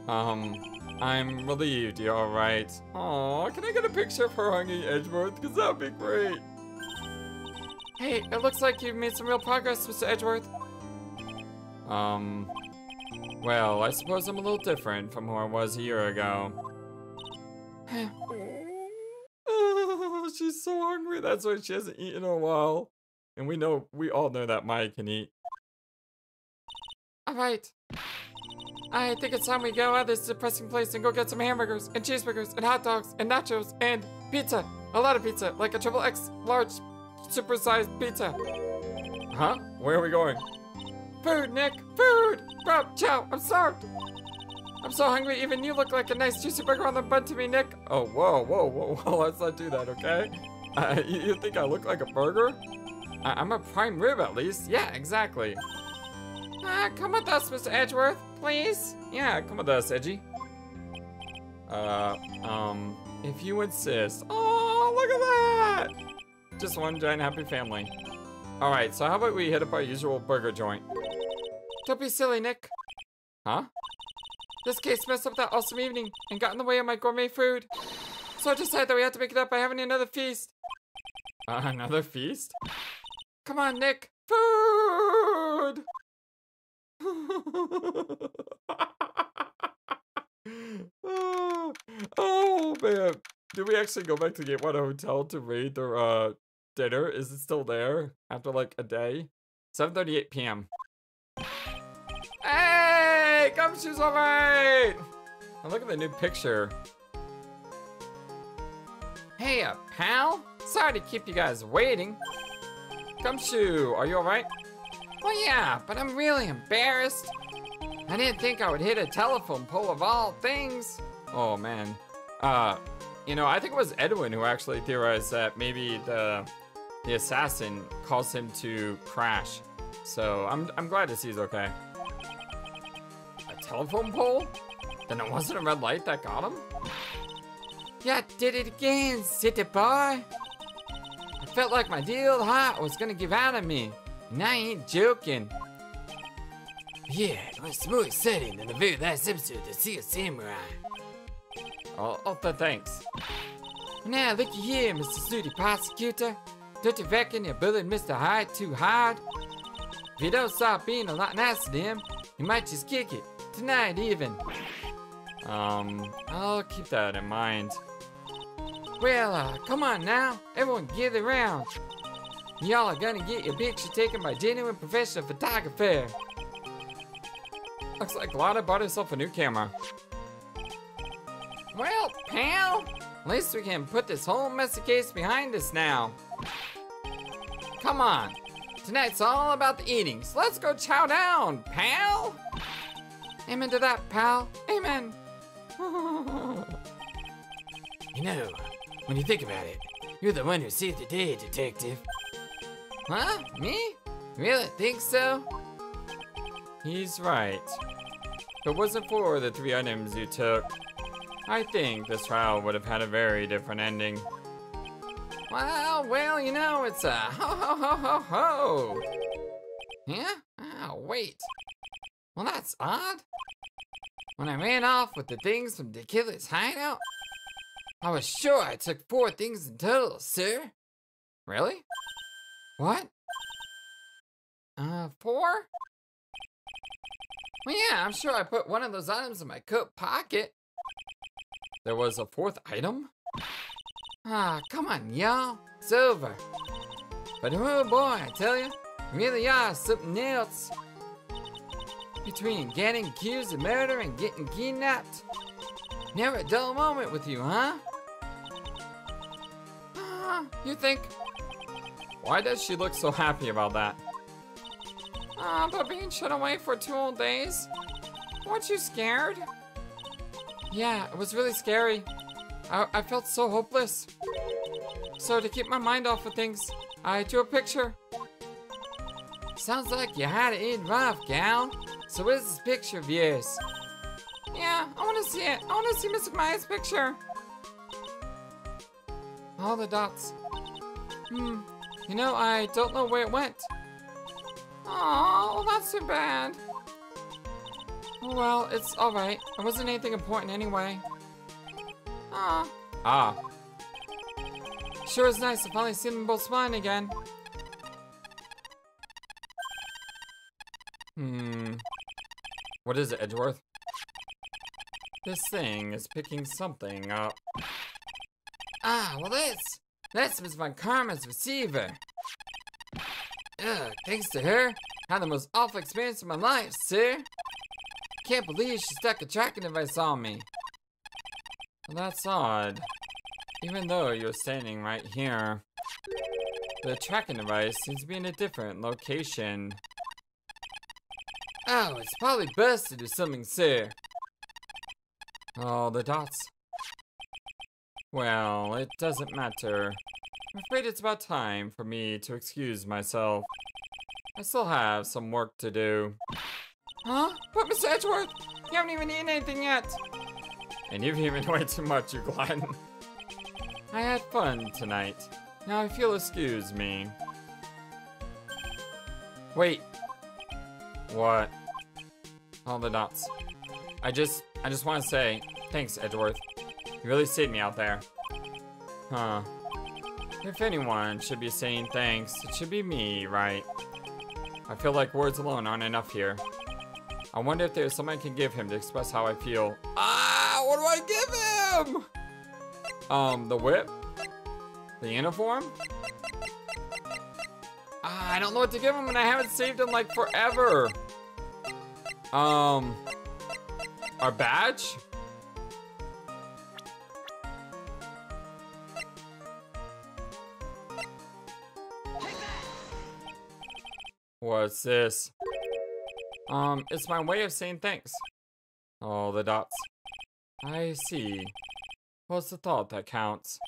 I'm relieved you're alright. Aw, can I get a picture of her hanging Edgeworth? Because that would be great. Hey, it looks like you've made some real progress, Mr. Edgeworth. Well, I suppose I'm a little different from who I was a year ago. Oh, she's so hungry. That's why she hasn't eaten in a while. And we all know that Maya can eat. All right. I think it's time we go out of this depressing place and go get some hamburgers and cheeseburgers and hot dogs and nachos and pizza. A lot of pizza, like a triple X large supersized pizza. Huh? Where are we going? Food, Nick, food! Bro, chow, I'm starved. I'm so hungry, even you look like a nice juicy burger on the bun to me, Nick. Oh, whoa, let's not do that, okay? You think I look like a burger? I'm a prime rib at least. Yeah, exactly. Come with us, Mr. Edgeworth, please. Yeah, come with us, Edgy. If you insist. Oh, look at that! Just one giant happy family. Alright, so how about we hit up our usual burger joint? Don't be silly, Nick. Huh? This case messed up that awesome evening and got in the way of my gourmet food. So I decided that we have to make it up by having another feast. Another feast? Come on, Nick. Food! Oh man. Did we actually go back to the Gateway Hotel to raid their dinner? Is it still there after like a day? 7:38 p.m. Hey, Gumshoe's alright! Oh, look at the new picture. Hey, pal. Sorry to keep you guys waiting. Gumshoe, are you alright? Well, yeah, but I'm really embarrassed. I didn't think I would hit a telephone pole of all things. Oh man. You know, I think it was Edwin who actually theorized that maybe the assassin caused him to crash. So I'm glad to see he's okay. A telephone pole? Then it wasn't a red light that got him? Yeah, did it again, city boy. I felt like my deal heart was gonna give out on me. And I ain't joking. Yeah, it was more exciting than the very last episode to see a samurai. Oh, thanks. Now, looky here, Mr. Snooty Prosecutor. Don't you reckon you're bullying Mr. Hyde too hard? If you don't stop being a lot nicer to him, he might just kick it. Tonight, even. I'll keep that in mind. Well, come on now. Everyone gather around. Y'all are gonna get your picture taken by genuine professional photographer. Looks like Lana bought herself a new camera. Well, pal, at least we can put this whole messy case behind us now. Come on. Tonight's all about the eating, so let's go chow down, pal. Amen to that, pal. Amen. You know, when you think about it, you're the one who saved the day, detective. Huh? Me? Really think so? He's right. If it wasn't for the 3 items you took, I think this trial would have had a very different ending. Well, you know, it's a ho. Yeah? Oh, wait. Well, that's odd. When I ran off with the things from the killer's hideout, I was sure I took 4 things in total, sir. Really? What? 4? Well, yeah, I'm sure I put one of those items in my coat pocket. There was a 4th item? Come on, y'all. It's over. But oh boy, I tell you, really are something else. Between getting accused of murder and getting kidnapped. Never a dull moment with you, huh? You think? Why does she look so happy about that? But being shut away for 2 whole days? Weren't you scared? Yeah, it was really scary. I felt so hopeless. So to keep my mind off of things, I drew a picture. Sounds like you had it in rough, gal. So where's this picture of yours? Yeah, I want to see it. I want to see Mr. Maya's picture. All the dots. You know, I don't know where it went. Oh, well, that's too bad. Oh, well, it's alright. It wasn't anything important anyway. Ah. Sure is nice to finally see them both smiling again. What is it, Edgeworth? This thing is picking something up. Ah, well, that's Miss Von Karma's receiver. Thanks to her, I had the most awful experience of my life, sir. Can't believe she stuck a tracking device on me. Well, that's odd. Even though you're standing right here, the tracking device seems to be in a different location. Oh, it's probably busted or something, sir. Oh, the dots. Well, it doesn't matter. I'm afraid it's about time for me to excuse myself. I still have some work to do. Huh? But Mr. Edgeworth, you haven't even eaten anything yet. And you've eaten way too much, you glutton. I had fun tonight. Now if you'll excuse me. Wait. What? All the dots. I just want to say, thanks, Edgeworth. You really saved me out there. Huh. If anyone should be saying thanks, it should be me, right? I feel like words alone aren't enough here. I wonder if there's something I can give him to express how I feel. Ah, what do I give him? The whip? The uniform? I don't know what to give him and I haven't saved him like forever. Our badge? What's this? It's my way of saying thanks. Oh, the dots. I see. What's the thought that counts?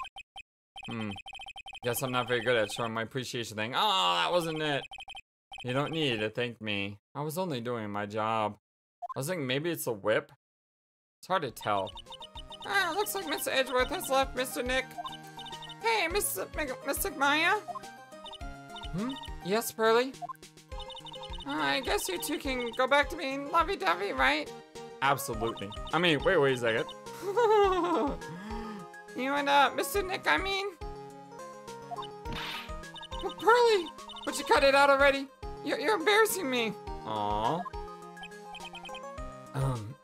Guess I'm not very good at showing my appreciation thing. Oh, that wasn't it. You don't need to thank me. I was only doing my job. I was thinking maybe it's a whip. It's hard to tell. Looks like Mr. Edgeworth has left Mr. Nick. Hey, Mr. Maya? Yes, Pearly? I guess you two can go back to being lovey-dovey, right? Absolutely. I mean, wait a second. You and, Mr. Nick, I mean? Well, Pearly, but you cut it out already. You're embarrassing me. Aww.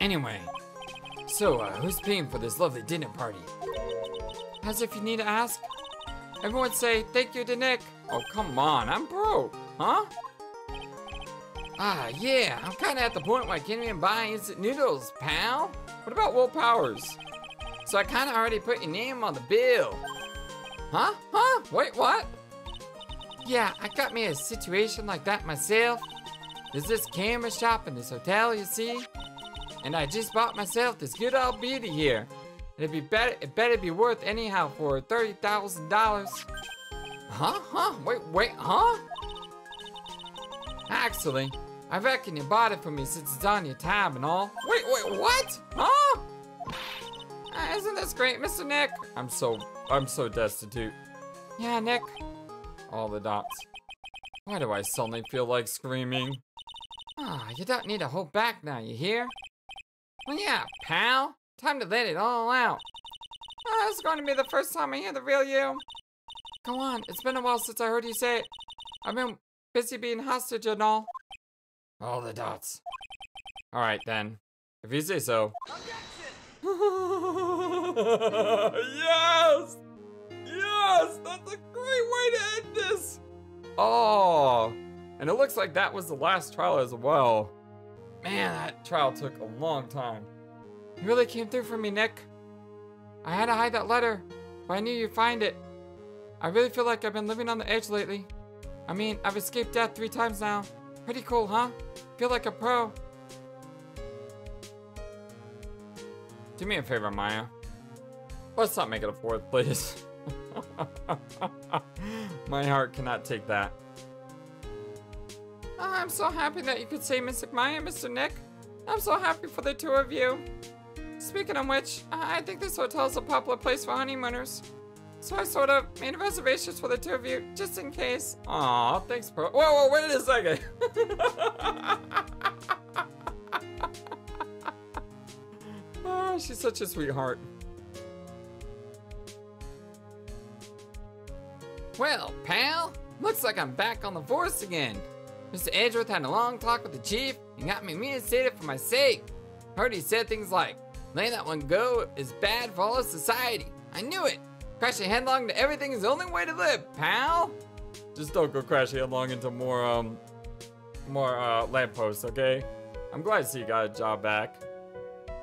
Anyway. So, who's paying for this lovely dinner party? As if you need to ask. Everyone say thank you to Nick. Oh, come on. I'm broke. Huh? Yeah. I'm kind of at the point where I can't even buy instant noodles, pal. What about Will Powers? So I kind of already put your name on the bill. Huh? Wait, what? Yeah, I got me a situation like that myself. There's this camera shop in this hotel, you see? And I just bought myself this good old beauty here. And it better be worth anyhow for $30,000. Huh? Wait, huh? Actually, I reckon you bought it for me since it's on your tab and all. Wait, what? Huh? Isn't this great, Mr. Nick? I'm so destitute. Yeah, Nick. All the dots. Why do I suddenly feel like screaming? You don't need to hold back now, you hear? Well, yeah, pal. Time to let it all out. It's going to be the first time I hear the real you. Go on, it's been a while since I heard you say it. I've been busy being hostage and all. All the dots. Alright then. If you say so. Yes! That's a great way to end this! Oh! And it looks like that was the last trial as well. Man, that trial took a long time. You really came through for me, Nick. I had to hide that letter, but I knew you'd find it. I really feel like I've been living on the edge lately. I mean, I've escaped death 3 times now. Pretty cool, huh? Feel like a pro. Do me a favor, Maya. Let's not make it a 4th, please. My heart cannot take that. I'm so happy that you could say Mr. Maya, Mr. Nick. I'm so happy for the 2 of you. speaking of which, I think this hotel is a popular place for honeymooners. So I sort of made reservations for the two of you, just in case. Aw, thanks, bro. Whoa, wait a second. Oh, she's such a sweetheart. Well, pal, looks like I'm back on the force again. Mr. Edgeworth had a long talk with the chief and got me reinstated for my sake. Heard he said things like, letting that one go is bad for all of society. I knew it. Crashing headlong to everything is the only way to live, pal. Just don't go crashing headlong into more lampposts, okay? I'm glad to see you got a job back.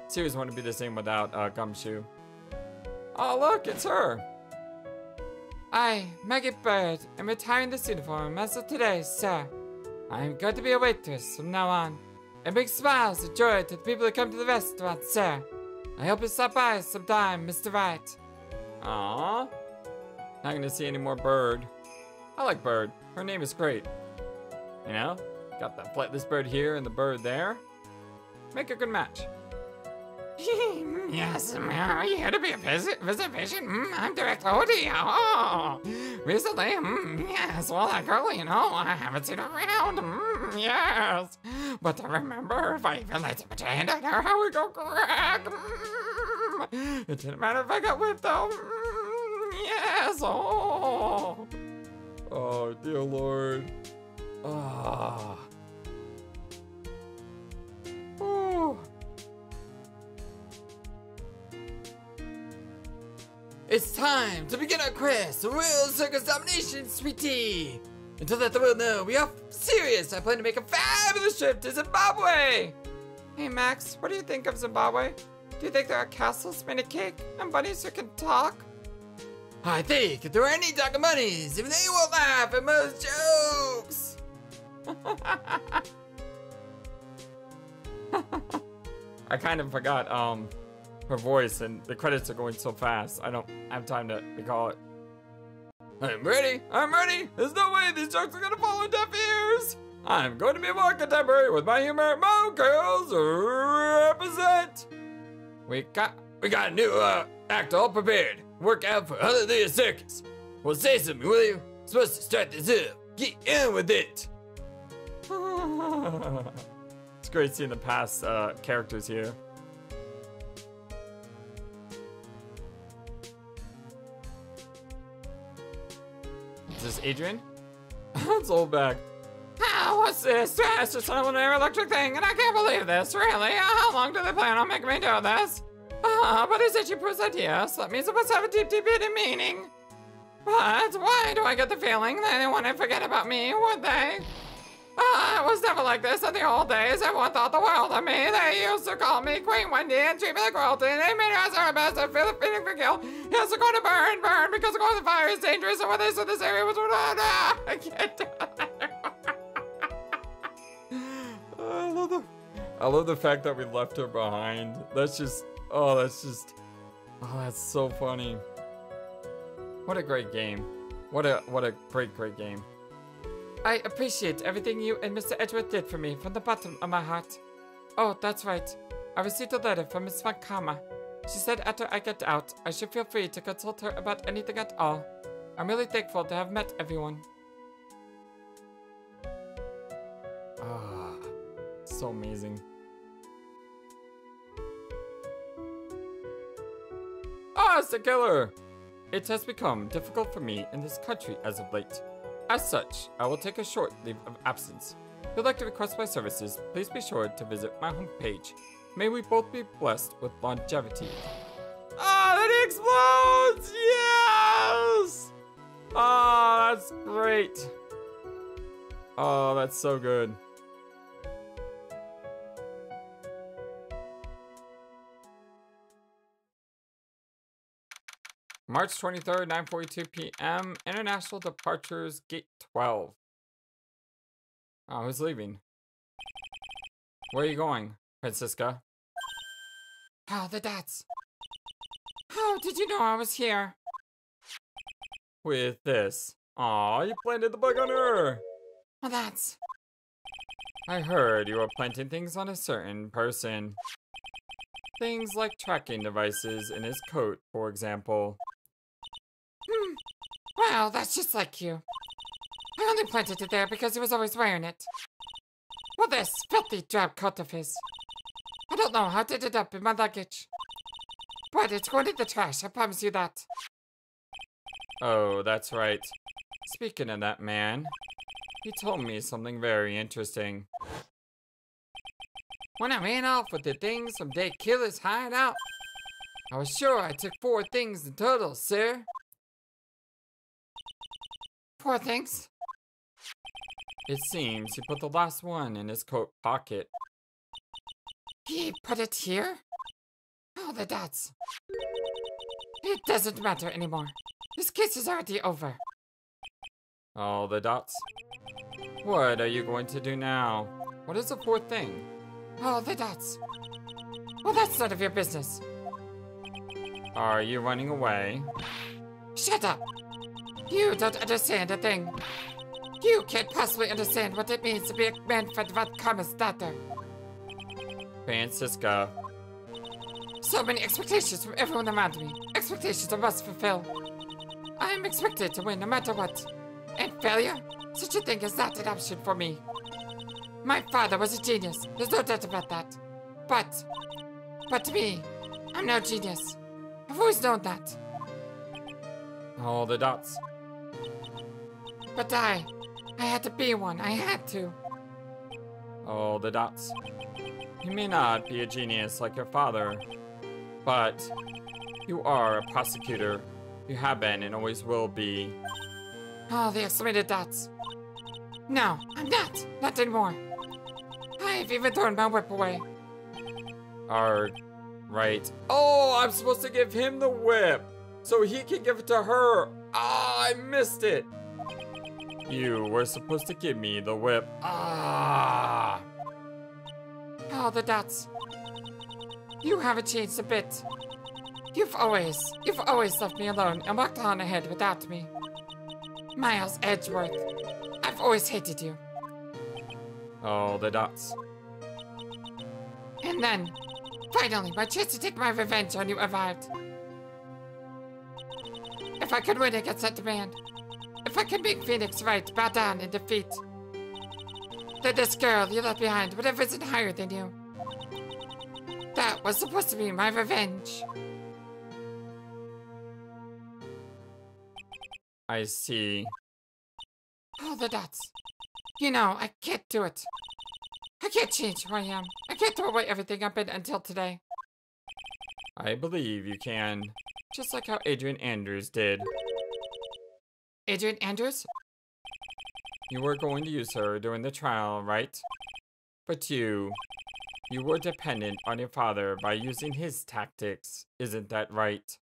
Series wouldn't be the same without Gumshoe. Oh, look, it's her. I, Maggie Bird, am retiring this uniform as of today, sir. I am going to be a waitress from now on. And bring smiles of joy to the people who come to the restaurant, sir. I hope you stop by sometime, Mr. Wright. Aww. Not gonna see any more Bird. I like Bird. Her name is great. You know? Got that FlightlessBird here and the Bird there. Make a good match. Yes, are you here to be a visitation? I'm Director Odie. Oh, recently, yes, well, that girl, you know, I haven't seen her around. Yes. But remember, if I even let you put your hand on her, how we go crack. It didn't matter if I got whipped, though. Yes, oh. Oh, dear Lord. Ah. Oh. It's time to begin our quest for World Circus Domination, sweetie! And to let the world know we are serious, I plan to make a fabulous trip to Zimbabwe! Hey, Max, what do you think of Zimbabwe? Do you think there are castles made of cake and bunnies who can talk? I think if there are any talking bunnies, if they won't laugh at most jokes! I kind of forgot her voice, and the credits are going so fast. I don't have time to recall it. I'm ready! I'm ready! There's no way these jokes are gonna fall on deaf ears! I'm going to be more contemporary with my humor. Mo girls represent! We got a new act all prepared. Work out for Hallelujah Circus. Well, say something, will you? Supposed to start this up. Get in with it! It's great seeing the past characters here. Is this Adrian? It's old bag. Oh, what's this? It's just an electric thing, and I can't believe this, really. How long do they plan on making me do this? But is it your Pooh's idea? So that means it must have a deep, deep hidden meaning. But why do I get the feeling they wouldn't forget about me, would they? It was never like this in the old days. Everyone thought the world of me. They used to call me Queen Wendy and treat me like royalty. They made us our best and feel the feeling for kill. Yes, we're going to burn, because going to the fire is dangerous. And when they said this area was... I can't do it. I love the fact that we left her behind. That's so funny. What a great game. What a great game. I appreciate everything you and Mr. Edgeworth did for me from the bottom of my heart. Oh, that's right. I received a letter from Miss Von Karma. She said after I get out, I should feel free to consult her about anything at all. I'm really thankful to have met everyone. Ah, so amazing. Ah, it's the killer! It has become difficult for me in this country as of late. As such, I will take a short leave of absence. If you'd like to request my services, please be sure to visit my homepage. May we both be blessed with longevity. Ah, then he explodes! Yes! Ah, that's great. Oh, that's so good. March 23rd, 9:42 p.m. International departures, gate 12. Oh, who's leaving? Where are you going, Francisca? Oh, the dots. How did you know I was here? With this. Aw, you planted the bug on her. Well, that's... I heard you were planting things on a certain person. Things like tracking devices in his coat, for example. Well, that's just like you. I only planted it there because he was always wearing it. Well, this filthy drab coat of his. I don't know how it ended up in my luggage. But it's going in the trash, I promise you that. Oh, that's right. Speaking of that man, he told me something very interesting. When I ran off with the things from Day Killer's hideout, I was sure I took 4 things in total, sir. 4 things? It seems he put the last one in his coat pocket. He put it here? Oh, the dots. It doesn't matter anymore. This case is already over. All the dots. What are you going to do now? What is the 4th thing? Oh, the dots. Well, that's none of your business. Are you running away? Shut up. You don't understand a thing. You can't possibly understand what it means to be a Manfred von Karma's daughter. Francisca. So many expectations from everyone around me. Expectations I must fulfill. I am expected to win no matter what. And failure? Such a thing is not an option for me. My father was a genius. There's no doubt about that. But to me, I'm no genius. I've always known that. All the dots. But I had to be one. I had to. All the dots. You may not be a genius like your father, but you are a prosecutor. You have been and always will be. Oh, the exclamated dots. No, I'm not. Not anymore. I've even thrown my whip away. Right. Oh, I'm supposed to give him the whip so he can give it to her. Ah, I missed it. You were supposed to give me the whip. Ah. Oh, the dots. You haven't changed a bit. You've always left me alone and walked on ahead without me. Miles Edgeworth, I've always hated you. All the dots. And then, finally, my chance to take my revenge on you arrived. If I could win against that demand, if I could make Phoenix Wright bow down in defeat, then this girl you left behind would have risen higher than you. That was supposed to be my revenge. I see. Oh, the dots. You know, I can't do it. I can't change who I am. I can't throw away everything I've been until today. I believe you can. Just like how Adrian Andrews did. Adrian Andrews? You were going to use her during the trial, right? But you were dependent on your father by using his tactics. Isn't that right?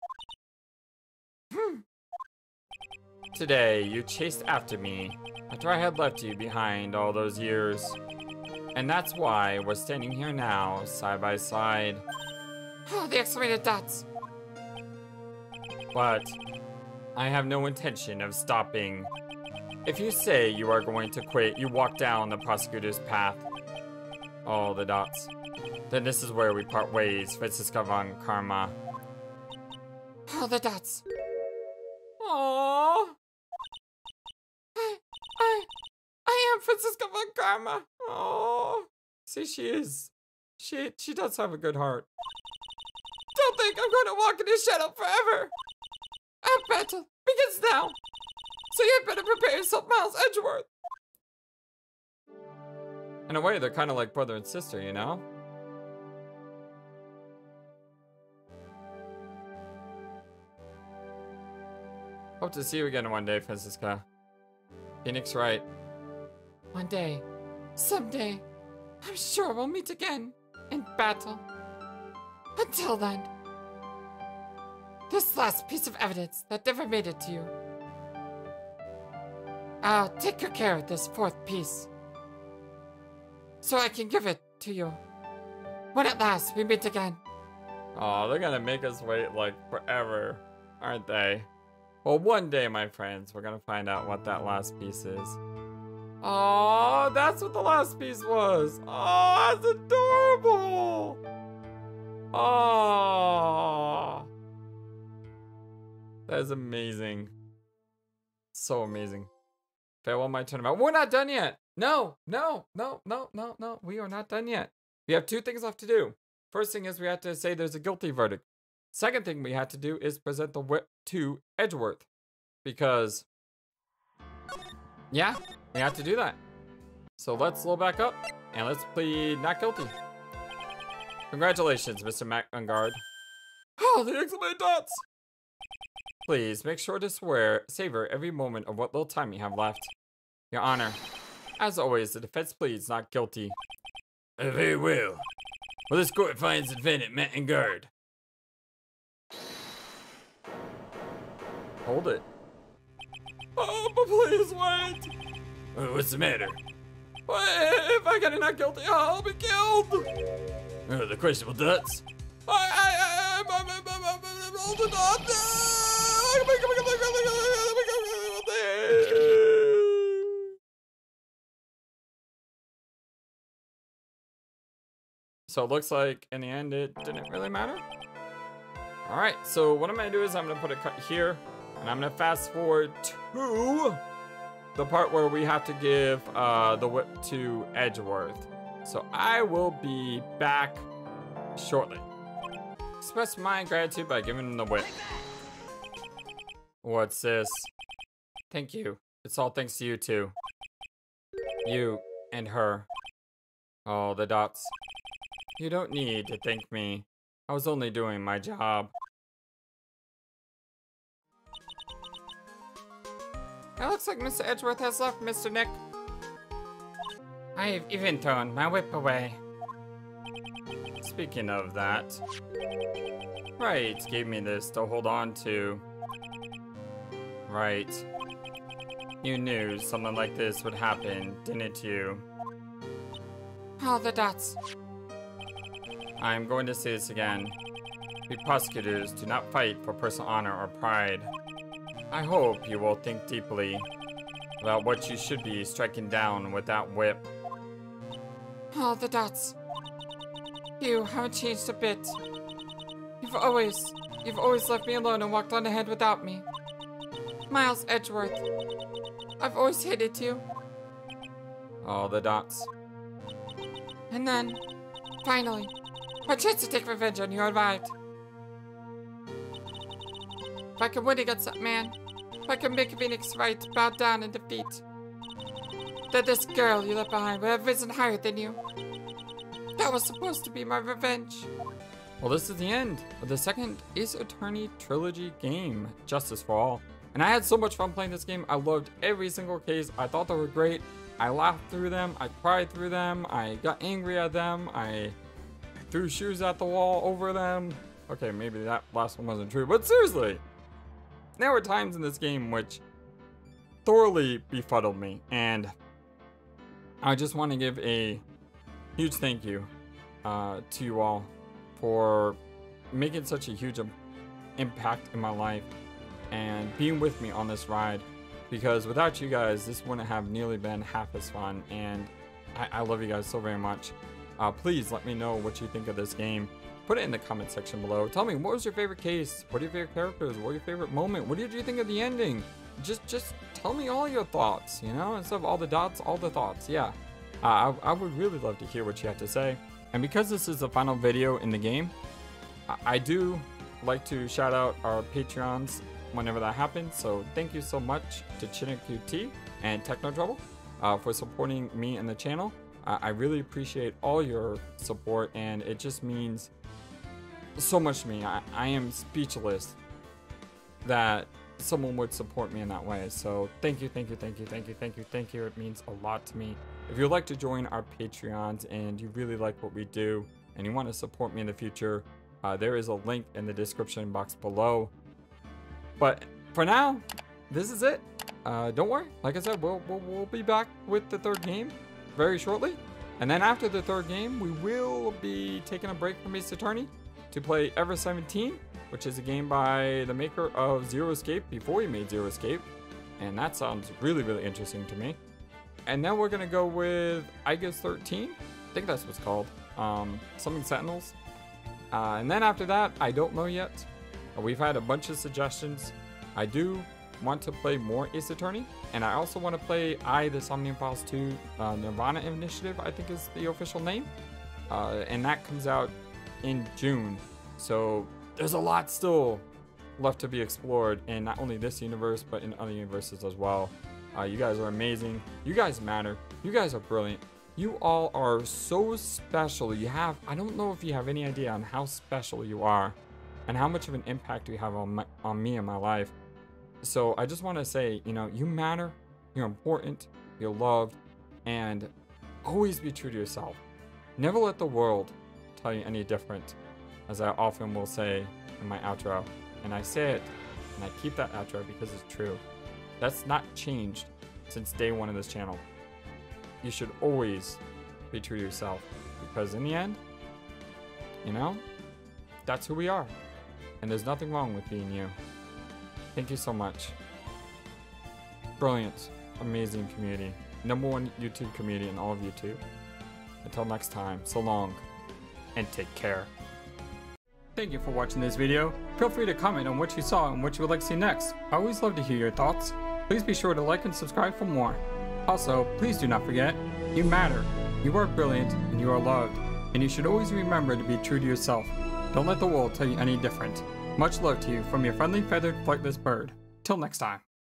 Today, you chased after me after I had left you behind all those years. And that's why we're standing here now, side by side. Oh, the exclamated dots. But I have no intention of stopping. If you say you are going to quit, you walk down the prosecutor's path. All the dots. Then this is where we part ways, Francisca von Karma. Oh, the dots. Aww. I am Francisca von Karma. Oh, see, she is. She does have a good heart. Don't think I'm going to walk in his shadow forever. Our battle begins now. So you had better prepare yourself, Miles Edgeworth. In a way, they're kind of like brother and sister, you know? Hope to see you again one day, Francisca. Phoenix Wright. One day, someday, I'm sure we'll meet again in battle. Until then, this last piece of evidence that never made it to you. I'll take good care of this 4th piece, so I can give it to you when at last we meet again. Oh, they're gonna make us wait like forever, aren't they? Well, one day, my friends, we're gonna find out what that last piece is. Oh, that's what the last piece was. Oh, that's adorable. Oh, that is amazing. So amazing. Farewell, my turnabout. We're not done yet. No. We are not done yet. We have 2 things left to do. First thing is we have to say there's a guilty verdict. Second thing we have to do is present the whip to Edgeworth. Because, yeah, we have to do that. So let's slow back up and let's plead not guilty. Congratulations, Mr. McGuard. Oh, the excellent dots! Please make sure to savor every moment of what little time you have left. Your Honor, as always, the defense pleads not guilty. Very well. Well, this court finds the defendant McGuard. Hold it. Oh, but please wait. What's the matter? If I get a not guilty, I'll be killed. The questionable dots? I'm all the dots. So it looks like in the end it didn't really matter. Alright, so what I'm gonna do is I'm gonna put a cut here and I'm gonna fast forward to the part where we have to give the whip to Edgeworth. So I will be back shortly. Express my gratitude by giving him the whip. What's this? Thank you. It's all thanks to you two. You and her. Oh, the dots. You don't need to thank me. I was only doing my job. It looks like Mr. Edgeworth has left, Mr. Nick. I've even thrown my whip away. Speaking of that, Wright gave me this to hold on to. Right. You knew something like this would happen, didn't you? All the dots. I'm going to say this again. We prosecutors do not fight for personal honor or pride. I hope you will think deeply about what you should be striking down with that whip. All the dots. You haven't changed a bit. You've always left me alone and walked on ahead without me. Miles Edgeworth, I've always hated you. All the dots. And then, finally, my chance to take revenge on you arrived. If I can win against that man, if I can make Phoenix Wright bow down in defeat, then this girl you left behind would have risen higher than you. That was supposed to be my revenge. Well, this is the end of the second Ace Attorney trilogy game, Justice for All. And I had so much fun playing this game. I loved every single case. I thought they were great. I laughed through them. I cried through them. I got angry at them. I threw shoes at the wall over them. Okay, maybe that last one wasn't true, but seriously, there were times in this game which thoroughly befuddled me, and I just want to give a huge thank you to you all for making such a huge impact in my life and being with me on this ride, because without you guys this wouldn't have nearly been half as fun, and I love you guys so very much. Please let me know what you think of this game. Put it in the comment section below. Tell me, what was your favorite case? What are your favorite characters? What was your favorite moment? What did you think of the ending? Just tell me all your thoughts, you know, instead of all the dots, all the thoughts. Yeah, I would really love to hear what you have to say. And because this is the final video in the game, I do like to shout out our Patreons whenever that happens. So thank you so much to ChinnaQT and Techno Trouble for supporting me and the channel. I really appreciate all your support, and it just means so much to me. I am speechless that someone would support me in that way. So thank you. It means a lot to me. If you'd like to join our Patreons and you really like what we do and you want to support me in the future, there is a link in the description box below. But for now, this is it. Don't worry, like I said, we'll be back with the third game very shortly, and then after the third game we will be taking a break from Ace Attorney to play Ever 17, which is a game by the maker of Zero Escape before he made Zero Escape, and that sounds really interesting to me. And then we're gonna go with I guess 13, I think that's what's called, something Sentinels, And then after that, I don't know yet. We've had a bunch of suggestions. I do want to play more Ace Attorney, and I also want to play the Somnium Files 2 Nirvana Initiative, I think is the official name. And that comes out in June. So there's a lot still left to be explored in not only this universe, but in other universes as well. You guys are amazing. You guys matter. You guys are brilliant. You all are so special. I don't know if you have any idea on how special you are and how much of an impact you have on me and my life. So I just want to say, you matter, you're important, you're loved, and always be true to yourself. Never let the world tell you any different, as I often will say in my outro. And I say it, and I keep that outro because it's true. That's not changed since day one of this channel. You should always be true to yourself, because in the end, that's who we are. And there's nothing wrong with being you. Thank you so much. Brilliant, amazing community. #1 YouTube community in all of YouTube. Until next time, so long, and take care. Thank you for watching this video. Feel free to comment on what you saw and what you would like to see next. I always love to hear your thoughts. Please be sure to like and subscribe for more. Also, please do not forget, you matter, you are brilliant, and you are loved. And you should always remember to be true to yourself. Don't let the world tell you any different. Much love to you from your friendly feathered flightless bird. Till next time.